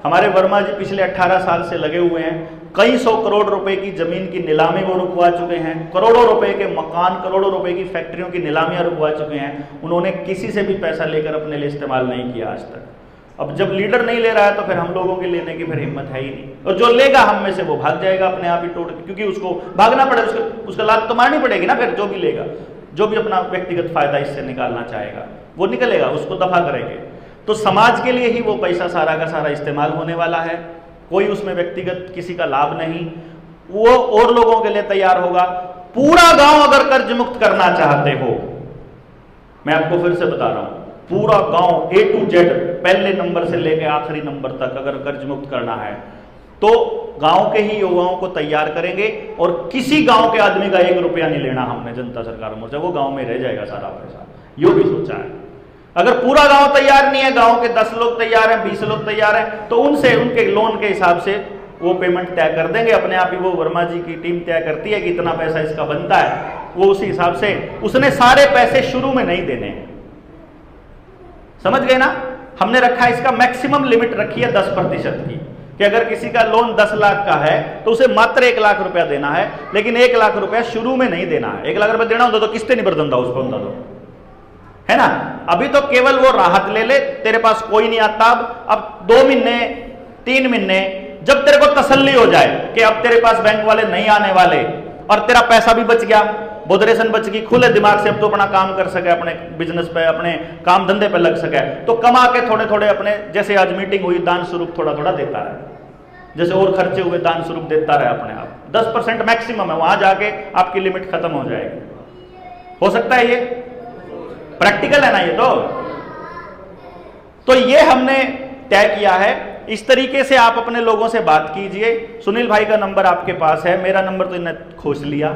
हमारे वर्मा जी पिछले 18 साल से लगे हुए हैं, कई 100 करोड़ रुपए की जमीन की नीलामी वो रुकवा चुके हैं, करोड़ों रुपए के मकान, करोड़ों रुपए की फैक्ट्रियों की नीलामियां रुकवा चुके हैं। उन्होंने किसी से भी पैसा लेकर अपने लिए इस्तेमाल नहीं किया आज तक। अब जब लीडर नहीं ले रहा है तो फिर हम लोगों के लेने की फिर हिम्मत है ही नहीं, और जो लेगा हम में से वो भाग जाएगा अपने आप ही तोड़ के, क्योंकि उसको भागना पड़ेगा, उसका लात तो मारनी पड़ेगी ना। फिर जो भी लेगा, जो भी अपना व्यक्तिगत फायदा इससे निकालना चाहेगा वो निकलेगा, उसको दफा करेंगे। तो समाज के लिए ही वो पैसा सारा का सारा इस्तेमाल होने वाला है, कोई उसमें व्यक्तिगत किसी का लाभ नहीं, वो और लोगों के लिए तैयार होगा। पूरा गांव अगर कर्ज मुक्त करना चाहते हो, मैं आपको फिर से बता रहा हूं, पूरा गांव A to Z पहले नंबर से लेकर आखिरी नंबर तक अगर कर्ज मुक्त करना है तो गांव के ही युवाओं को तैयार करेंगे, और किसी गांव के आदमी का 1 रुपया नहीं लेना हमने जनता सरकार मोर्चा, वो गांव में रह जाएगा सारा पैसा। यो भी सोचा है। अगर पूरा गांव तैयार नहीं है, गांव के 10 लोग तैयार हैं, 20 लोग तैयार हैं, तो उनसे उनके लोन के हिसाब से वो पेमेंट तय कर देंगे अपने आप ही। वो वर्मा जी की टीम तय करती है कि इतना पैसा इसका बनता है, वो उसी हिसाब से, उसने सारे पैसे शुरू में नहीं देने हैं। समझ गए ना? हमने रखा है इसका मैक्सिमम लिमिट रखी है 10% की, कि अगर किसी का लोन 10 लाख का है तो उसे मात्र 1 लाख रुपया देना है, लेकिन 1 लाख रुपया शुरू में नहीं देना है। 1 लाख रुपया देना होता तो किस्तें नहीं भरता उस पर, तो है ना। अभी तो केवल वो राहत ले ले, तेरे पास कोई नहीं आता। अब 2 महीने 3 महीने जब तेरे को तसल्ली हो जाए कि अब तेरे पास बैंक वाले नहीं आने वाले और तेरा पैसा भी बच गया, बोदरेशन बच गई, खुले दिमाग से अब तो अपना काम कर सके, अपने बिजनेस पे, अपने काम धंधे पे लग सके, तो कमा के थोड़े थोड़े अपने, जैसे आज मीटिंग हुई, दान स्वरूप थोड़ा थोड़ा देता रहे, जैसे और खर्चे हुए दान स्वरूप देता रहे अपने आप। 10% मैक्सिमम है, वहां जाके आपकी लिमिट खत्म हो जाएगी। हो सकता है, ये प्रैक्टिकल है ना ये तो ये हमने तय किया है। इस तरीके से आप अपने लोगों से बात कीजिए। सुनील भाई का नंबर आपके पास है, मेरा नंबर तो इन्हें खोज लिया,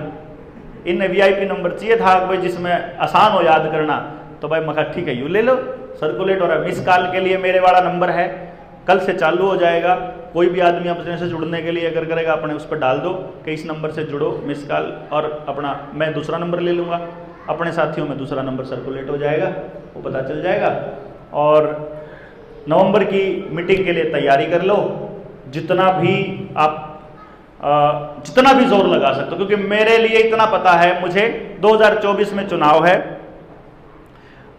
इन्हें VIP नंबर चाहिए था भाई जिसमें आसान हो याद करना, तो भाई मैं कहा ठीक है, यू ले लो, सर्कुलेट हो रहा है। मिस कॉल के लिए मेरे वाला नंबर है, कल से चालू हो जाएगा। कोई भी आदमी अपने से जुड़ने के लिए अगर करेगा, अपने उस पर डाल दो कि इस नंबर से जुड़ो, मिस कॉल, और अपना मैं दूसरा नंबर ले लूँगा, अपने साथियों में दूसरा नंबर सर्कुलेट हो जाएगा, वो पता चल जाएगा। और नवंबर की मीटिंग के लिए तैयारी कर लो, जितना भी आप जितना भी जोर लगा सकते हो, क्योंकि मेरे लिए इतना पता है, मुझे 2024 में चुनाव है,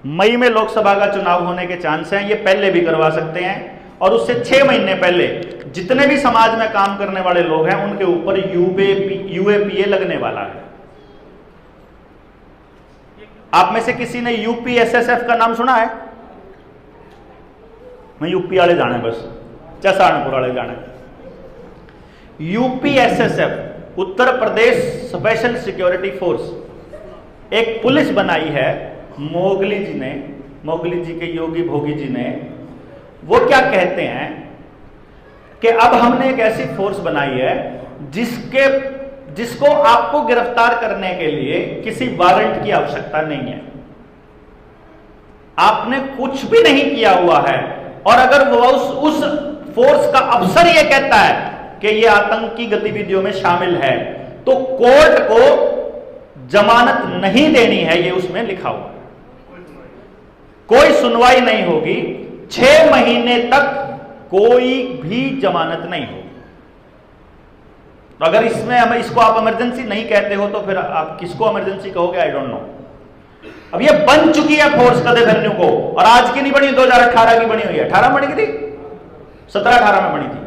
मई में लोकसभा का चुनाव होने के चांस हैं, ये पहले भी करवा सकते हैं, और उससे 6 महीने पहले जितने भी समाज में काम करने वाले लोग हैं उनके ऊपर यूएपीए लगने वाला है। आप में से किसी ने यूपीएसएसएफ का नाम सुना है? मैं यूपी वाले जाने, बस सहारनपुर वाले जाने। UPSSF Uttar Pradesh special security force एक पुलिस बनाई है मोगली जी ने, मोगली जी के योगी भोगी जी ने। वो क्या कहते हैं कि अब हमने एक ऐसी फोर्स बनाई है जिसको आपको गिरफ्तार करने के लिए किसी वारंट की आवश्यकता नहीं है, आपने कुछ भी नहीं किया हुआ है, और अगर वो उस फोर्स का अफसर ये कहता है कि ये आतंकी गतिविधियों में शामिल है, तो कोर्ट को जमानत नहीं देनी है, ये उसमें लिखा हुआ है। कोई सुनवाई नहीं होगी, 6 महीने तक कोई भी जमानत नहीं होगी। तो अगर इसमें हमें इसको आप इमरजेंसी नहीं कहते हो तो फिर आप किसको इमरजेंसी कहोगे? I don't know. अब ये बन चुकी है फोर्स कदे वेन्यू को, और आज की नहीं बनी, 2018 की बनी हुई है। 18 में बनी थी, 17-18 में बनी थी।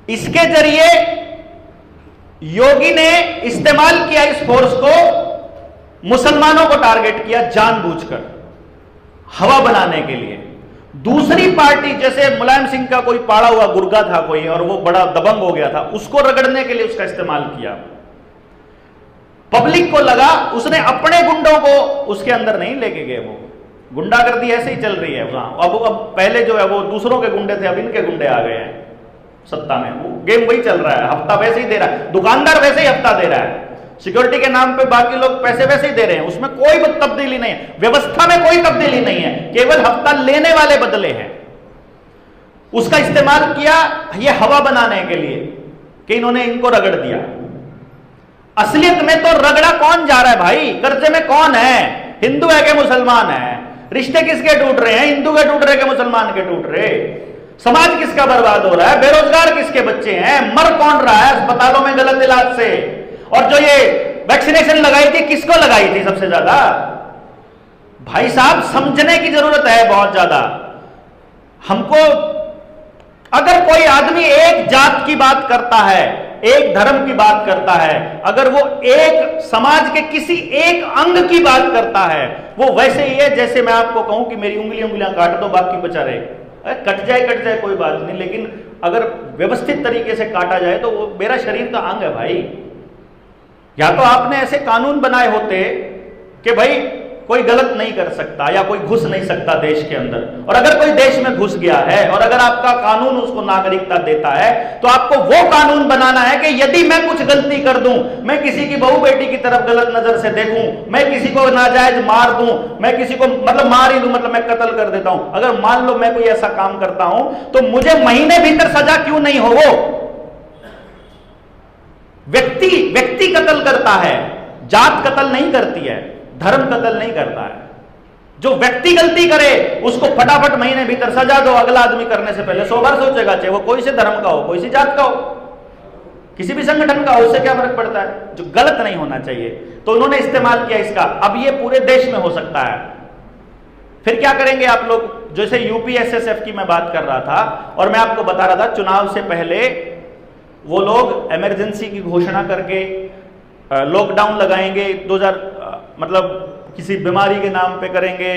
इसके जरिए योगी ने इस्तेमाल किया इस फोर्स को, मुसलमानों को टारगेट किया जानबूझकर, हवा बनाने के लिए। दूसरी पार्टी, जैसे मुलायम सिंह का कोई पाड़ा हुआ गुर्गा था कोई, और वो बड़ा दबंग हो गया था, उसको रगड़ने के लिए उसका इस्तेमाल किया। पब्लिक को लगा उसने अपने गुंडों को उसके अंदर नहीं लेके गए, वो गुंडागर्दी ऐसे ही चल रही है वहां। अब पहले जो है वो दूसरों के गुंडे थे, अब इनके गुंडे आ गए हैं सत्ता में, वो गेम वही चल रहा है। हफ्ता वैसे ही दे रहा है, दुकानदार वैसे ही हफ्ता दे रहा है, सिक्योरिटी के नाम पे बाकी लोग पैसे वैसे ही दे रहे हैं, उसमें कोई तब्दीली नहीं है, व्यवस्था में कोई तब्दीली नहीं है, केवल हफ्ता लेने वाले बदले हैं। उसका इस्तेमाल किया ये हवा बनाने के लिए कि इन्होंने इनको रगड़ दिया। असलियत में तो रगड़ा कौन जा रहा है भाई? कर्जे में कौन है? हिंदू है कि मुसलमान है? रिश्ते किसके टूट रहे हैं? हिंदू के टूट रहे कि मुसलमान के टूट रहे? समाज किसका बर्बाद हो रहा है? बेरोजगार किसके बच्चे हैं? मर कौन रहा है अस्पतालों में गलत इलाज से? और जो ये वैक्सीनेशन लगाई थी, किसको लगाई थी सबसे ज्यादा? भाई साहब, समझने की जरूरत है बहुत ज्यादा हमको। अगर कोई आदमी एक जात की बात करता है, एक धर्म की बात करता है, अगर वो एक समाज के किसी एक अंग की बात करता है, वो वैसे ही है जैसे मैं आपको कहूं कि मेरी उंगलियां काट दो, बाकी बचा रहे। कट जाए कोई बात नहीं, लेकिन अगर व्यवस्थित तरीके से काटा जाए तो वो मेरा शरीर का अंग है भाई। या तो आपने ऐसे कानून बनाए होते कि भाई कोई गलत नहीं कर सकता या कोई घुस नहीं सकता देश के अंदर, और अगर कोई देश में घुस गया है और अगर आपका कानून उसको नागरिकता देता है, तो आपको वो कानून बनाना है कि यदि मैं कुछ गलती कर दूं, मैं किसी की बहू बेटी की तरफ गलत नजर से देखूं, मैं किसी को नाजायज मार दूं, मैं किसी को मतलब मार ही दूं, मतलब मैं कत्ल कर देता हूं, अगर मान लो मैं कोई ऐसा काम करता हूं तो मुझे महीने भीतर सजा क्यों नहीं हो? वो व्यक्ति कत्ल करता है, जात कत्ल नहीं करती है, धर्म कत्ल नहीं करता है। जो व्यक्ति गलती करे उसको फटाफट महीने भीतर सजा दो, अगला आदमी करने से पहले 100 बार सोचेगा, चाहे वो कोई से धर्म का हो, कोई सी जात का हो, किसी भी संगठन का हो, उससे क्या फर्क पड़ता है? जो गलत नहीं होना चाहिए, तो उन्होंने इस्तेमाल किया इसका। अब ये पूरे देश में हो सकता है। फिर क्या करेंगे आप लोग? जैसे यूपीएसएसएफ की मैं बात कर रहा था, और मैं आपको बता रहा था चुनाव से पहले वो लोग इमरजेंसी की घोषणा करके लॉकडाउन लगाएंगे, 2000 मतलब किसी बीमारी के नाम पे करेंगे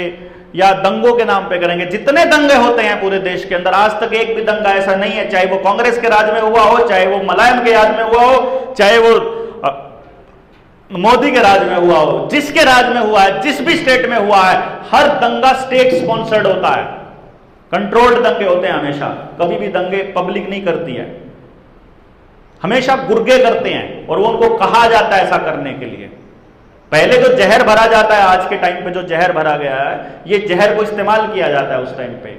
या दंगों के नाम पे करेंगे। जितने दंगे होते हैं पूरे देश के अंदर, आज तक एक भी दंगा ऐसा नहीं है, चाहे वो कांग्रेस के राज में हुआ हो, चाहे वो मुलायम के राज में हुआ हो, चाहे वो मोदी के राज में हुआ हो, जिसके राज में हुआ है, जिस भी स्टेट में हुआ है, हर दंगा स्टेट स्पॉन्सर्ड होता है, कंट्रोल्ड दंगे होते हैं हमेशा। कभी भी दंगे पब्लिक नहीं करती है, हमेशा गुर्गे करते हैं, और वो उनको कहा जाता है ऐसा करने के लिए। पहले जो जहर भरा जाता है, आज के टाइम पे जो जहर भरा गया है, ये जहर को इस्तेमाल किया जाता है उस टाइम पे।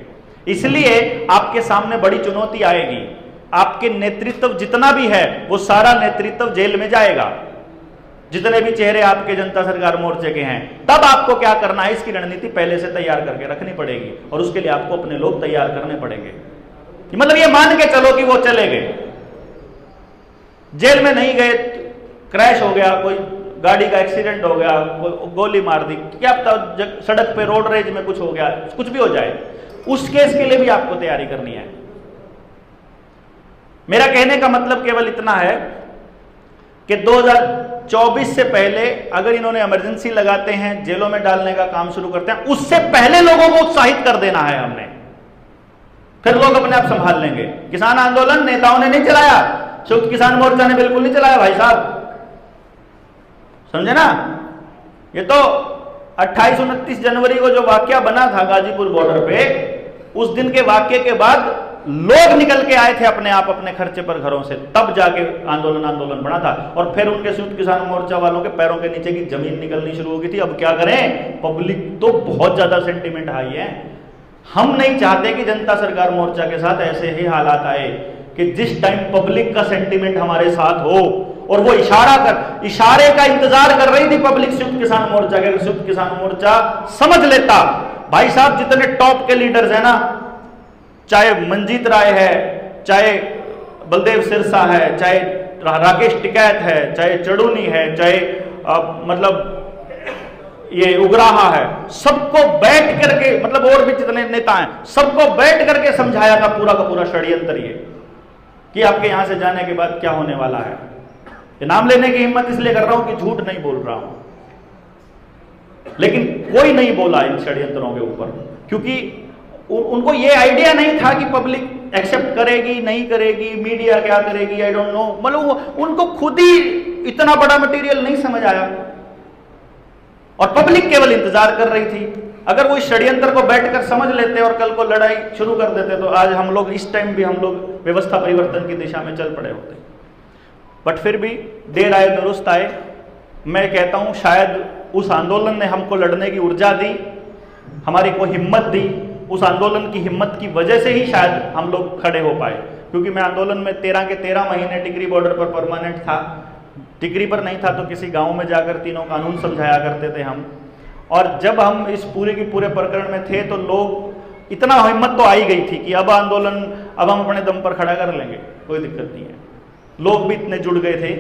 इसलिए आपके सामने बड़ी चुनौती आएगी। आपके नेतृत्व जितना भी है वो सारा नेतृत्व जेल में जाएगा। जितने भी चेहरे आपके जनता सरकार मोर्चे के हैं, तब आपको क्या करना है, इसकी रणनीति पहले से तैयार करके रखनी पड़ेगी और उसके लिए आपको अपने लोग तैयार करने पड़ेंगे। मतलब ये मान के चलो कि वो चले गए, जेल में नहीं गए, क्रैश हो गया, कोई गाड़ी का एक्सीडेंट हो गया, गोली मार दी, क्या पता सड़क पे रोड रेज में कुछ हो गया, कुछ भी हो जाए, उस केस के लिए भी आपको तैयारी करनी है। मेरा कहने का मतलब केवल इतना है कि 2024 से पहले अगर इन्होंने इमरजेंसी लगाते हैं, जेलों में डालने का काम शुरू करते हैं, उससे पहले लोगों को उत्साहित कर देना है हमने, फिर लोग अपने आप संभाल लेंगे। किसान आंदोलन नेताओं ने नहीं चलाया, संयुक्त किसान मोर्चा ने बिल्कुल नहीं चलाया भाई साहब, समझे ना। ये तो 28-29 जनवरी को जो वाकया बना था गाजीपुर बॉर्डर पे, उस दिन के वाकये के बाद लोग निकल के आए थे अपने आप अपने खर्चे पर घरों से, तब जाके आंदोलन बना था। और फिर उनके संयुक्त किसान मोर्चा वालों के पैरों के नीचे की जमीन निकलनी शुरू हो गई थी। अब क्या करें, पब्लिक तो बहुत ज्यादा सेंटिमेंट हाई है। हम नहीं चाहते कि जनता सरकार मोर्चा के साथ ऐसे ही हालात आए कि जिस टाइम पब्लिक का सेंटिमेंट हमारे साथ हो और वो इशारे का इंतजार कर रही थी पब्लिक संयुक्त किसान मोर्चा के, संयुक्त किसान मोर्चा समझ लेता, भाई साहब जितने टॉप के लीडर्स हैं ना, चाहे मंजीत राय है, चाहे बलदेव सिरसा है, चाहे राकेश टिकैत है, चाहे चढ़ूनी है, चाहे मतलब ये उग्राहा है, सबको बैठ करके, मतलब और भी जितने नेता हैं, सबको बैठ करके समझाया था पूरा का पूरा षड्यंत्र ये कि आपके यहां से जाने के बाद क्या होने वाला है। ये नाम लेने की हिम्मत इसलिए कर रहा हूं कि झूठ नहीं बोल रहा हूं, लेकिन कोई नहीं बोला इन षड्यंत्रों के ऊपर, क्योंकि उनको ये आइडिया नहीं था कि पब्लिक एक्सेप्ट करेगी नहीं करेगी, मीडिया क्या करेगी, आई डोंट नो। मतलब उनको खुद ही इतना बड़ा मटेरियल नहीं समझ आया और पब्लिक केवल इंतजार कर रही थी। अगर वो इस षड्यंत्र को बैठकर समझ लेते और कल को लड़ाई शुरू कर देते तो आज हम लोग इस टाइम भी हम लोग व्यवस्था परिवर्तन की दिशा में चल पड़े होते। बट फिर भी देर आए दुरुस्त आए। मैं कहता हूं शायद उस आंदोलन ने हमको लड़ने की ऊर्जा दी, हमारी को हिम्मत दी। उस आंदोलन की हिम्मत की वजह से ही शायद हम लोग खड़े हो पाए, क्योंकि मैं आंदोलन में 13 के 13 महीने टिकरी बॉर्डर पर परमानेंट था। टिकरी पर नहीं था तो किसी गांव में जाकर तीनों कानून समझाया करते थे हम। और जब हम इस पूरे की पूरे प्रकरण में थे तो लोग इतना हिम्मत तो आई गई थी कि अब आंदोलन अब हम अपने दम पर खड़ा कर लेंगे, कोई दिक्कत नहीं है। लोग भी इतने जुड़ गए थे।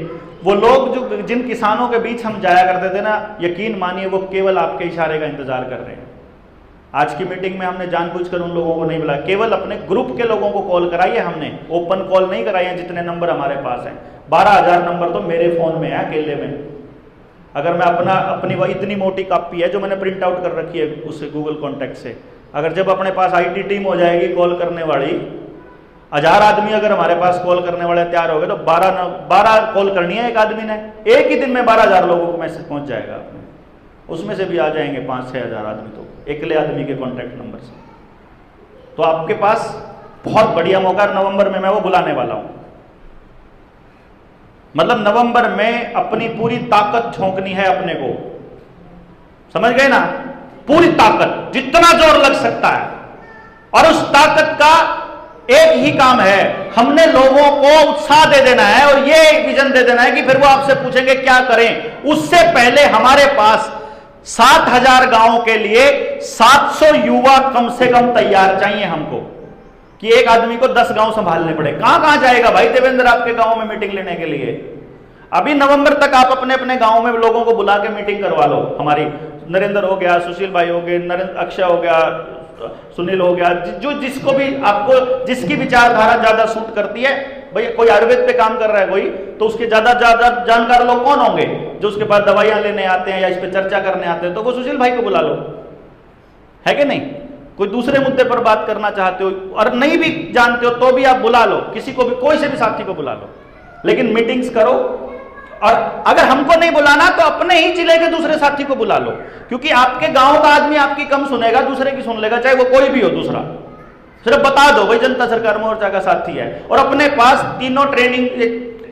वो लोग जो जिन किसानों के बीच हम जाया करते थे ना, यकीन मानिए वो केवल आपके इशारे का इंतजार कर रहे हैं। आज की मीटिंग में हमने जानबूझकर उन लोगों को नहीं बुलाया, केवल अपने ग्रुप के लोगों को कॉल कराई है हमने, ओपन कॉल नहीं कराई है। जितने नंबर हमारे पास हैं 12,000 नंबर तो मेरे फोन में है अकेले में। अगर मैं अपनी वह इतनी मोटी कॉपी है जो मैंने प्रिंट आउट कर रखी है उससे गूगल कॉन्टैक्ट से, अगर जब अपने पास IT टीम हो जाएगी कॉल करने वाली, 1000 आदमी अगर हमारे पास कॉल करने वाले तैयार हो गए तो 12 कॉल करनी है एक आदमी ने, एक ही दिन में 12,000 लोगों को मैसेज पहुंच जाएगा अपने, उसमें से भी आ जाएंगे 5-6 हज़ार आदमी तो अकेले आदमी के कॉन्टैक्ट नंबर से। तो आपके पास बहुत बढ़िया मौका, नवंबर में मैं वो बुलाने वाला हूं। मतलब नवंबर में अपनी पूरी ताकत झोंकनी है अपने को, समझ गए ना, पूरी ताकत, जितना जोर लग सकता है। और उस ताकत का एक ही काम है, हमने लोगों को उत्साह दे देना है और ये विजन दे देना है कि फिर वो आपसे पूछेंगे क्या करें। उससे पहले हमारे पास 7,000 गांवों के लिए 700 युवा कम से कम तैयार चाहिए हमको, कि एक आदमी को 10 गांव संभालने पड़े। कहां जाएगा भाई देवेंद्र आपके गांव में मीटिंग लेने के लिए? अभी नवंबर तक आप अपने अपने गांव में लोगों को बुला के मीटिंग करवा लो। हमारी नरेंद्र हो गया, सुशील भाई हो गए, नरेंद्र, अक्षय हो गया, सुनील हो गया, जो जिसको भी आपको जिसकी विचारधारा ज्यादा सूट करती है। भाई कोई आयुर्वेद पे काम कर रहा है कोई, तो उसके ज्यादा जानकार लोग कौन होंगे? जो उसके पास दवाइयां लेने आते हैं या इस पे चर्चा करने आते हैं, तो वो सुशील भाई को बुला लो, है कि नहीं? कोई दूसरे मुद्दे पर बात करना चाहते हो और नहीं भी जानते हो तो भी आप बुला लो, किसी को भी, कोई से भी साथी को बुला लो, लेकिन मीटिंग्स करो। और अगर हमको नहीं बुलाना तो अपने ही जिले के दूसरे साथी को बुला लो, क्योंकि आपके गांव का आदमी आपकी कम सुनेगा, दूसरे की सुन लेगा, चाहे वो कोई भी हो दूसरा। सिर्फ बता दो भाई जनता सरकार मोर्चा का साथी है। और अपने पास तीनों ट्रेनिंग,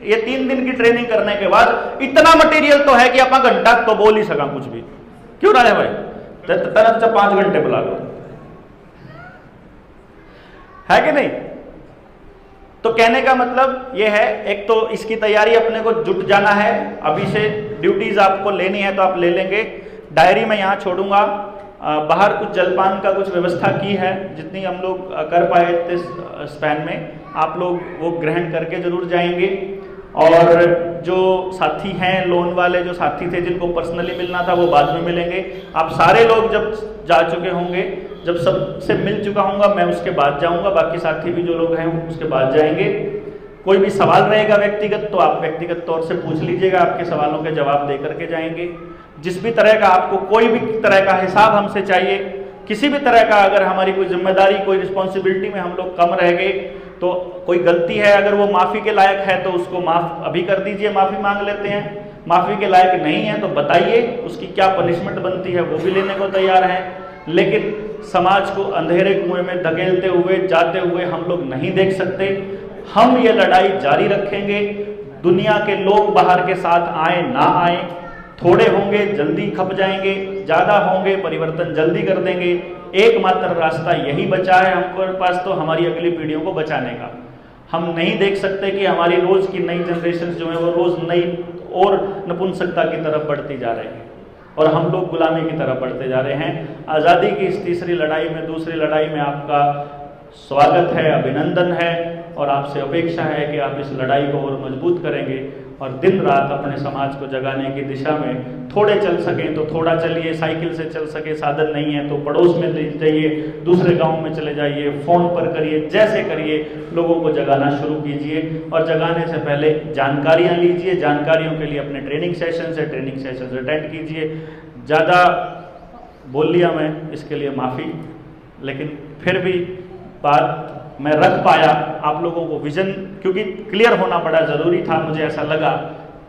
ये 3 दिन की ट्रेनिंग करने के बाद इतना मटेरियल तो है कि आप घंटा तो बोल ही सका कुछ भी, क्यों ना है भाई? तरफ से 5 घंटे बुला लो, है कि नहीं? तो कहने का मतलब ये है, एक तो इसकी तैयारी अपने को जुट जाना है, अभी से ड्यूटीज आपको लेनी है तो आप ले लेंगे। डायरी में यहाँ छोड़ूंगा, बाहर कुछ जलपान का कुछ व्यवस्था की है, जितनी हम लोग कर पाए इस स्पैन में, आप लोग वो ग्रहण करके जरूर जाएंगे। और जो साथी हैं लोन वाले, जो साथी थे जिनको पर्सनली मिलना था वो बाद में मिलेंगे। आप सारे लोग जब जा चुके होंगे, जब सबसे मिल चुका हूँगा मैं उसके बाद जाऊँगा, बाकी साथी भी जो लोग हैं उसके बाद जाएंगे। कोई भी सवाल रहेगा व्यक्तिगत तो आप व्यक्तिगत तौर से पूछ लीजिएगा, आपके सवालों के जवाब दे करके जाएंगे। जिस भी तरह का आपको कोई भी तरह का हिसाब हमसे चाहिए, किसी भी तरह का अगर हमारी कोई जिम्मेदारी, कोई रिस्पॉन्सिबिलिटी में हम लोग कम रह गए, तो कोई गलती है अगर वो माफ़ी के लायक है तो उसको माफ़ अभी कर दीजिए, माफ़ी मांग लेते हैं। माफ़ी के लायक नहीं है तो बताइए, उसकी क्या पनिशमेंट बनती है वो भी लेने को तैयार हैं। लेकिन समाज को अंधेरे कुएं में धकेलते हुए जाते हुए हम लोग नहीं देख सकते। हम ये लड़ाई जारी रखेंगे। दुनिया के लोग बाहर के साथ आए ना आए, थोड़े होंगे जल्दी खप जाएंगे, ज़्यादा होंगे परिवर्तन जल्दी कर देंगे। एकमात्र रास्ता यही बचा है हमको पास, तो हमारी अगली पीढ़ियों को बचाने का। हम नहीं देख सकते कि हमारी रोज़ की नई जनरेशन जो है वो रोज़ नई और नपुंसकता की तरफ बढ़ती जा रही है और हम लोग गुलामी की तरफ बढ़ते जा रहे हैं। आज़ादी की इस तीसरी लड़ाई में, दूसरी लड़ाई में आपका स्वागत है, अभिनंदन है और आपसे अपेक्षा है कि आप इस लड़ाई को और मजबूत करेंगे और दिन रात अपने समाज को जगाने की दिशा में थोड़े चल सकें तो थोड़ा चलिए, साइकिल से चल सके साधन नहीं है तो पड़ोस में जाइए, दूसरे गांव में चले जाइए, फ़ोन पर करिए, जैसे करिए लोगों को जगाना शुरू कीजिए। और जगाने से पहले जानकारियाँ लीजिए, जानकारियों के लिए अपने ट्रेनिंग सेशन अटेंड कीजिए। ज़्यादा बोल लिया मैं, इसके लिए माफ़ी, लेकिन फिर भी बात मैं रख पाया। आप लोगों को विजन क्योंकि क्लियर होना बड़ा ज़रूरी था, मुझे ऐसा लगा,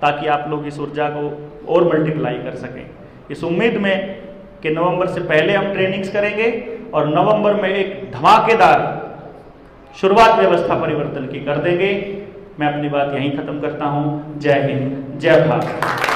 ताकि आप लोग इस ऊर्जा को और मल्टीप्लाई कर सकें, इस उम्मीद में कि नवंबर से पहले हम ट्रेनिंग्स करेंगे और नवंबर में एक धमाकेदार शुरुआत व्यवस्था परिवर्तन की कर देंगे। मैं अपनी बात यहीं ख़त्म करता हूँ। जय हिंद, जय भारत।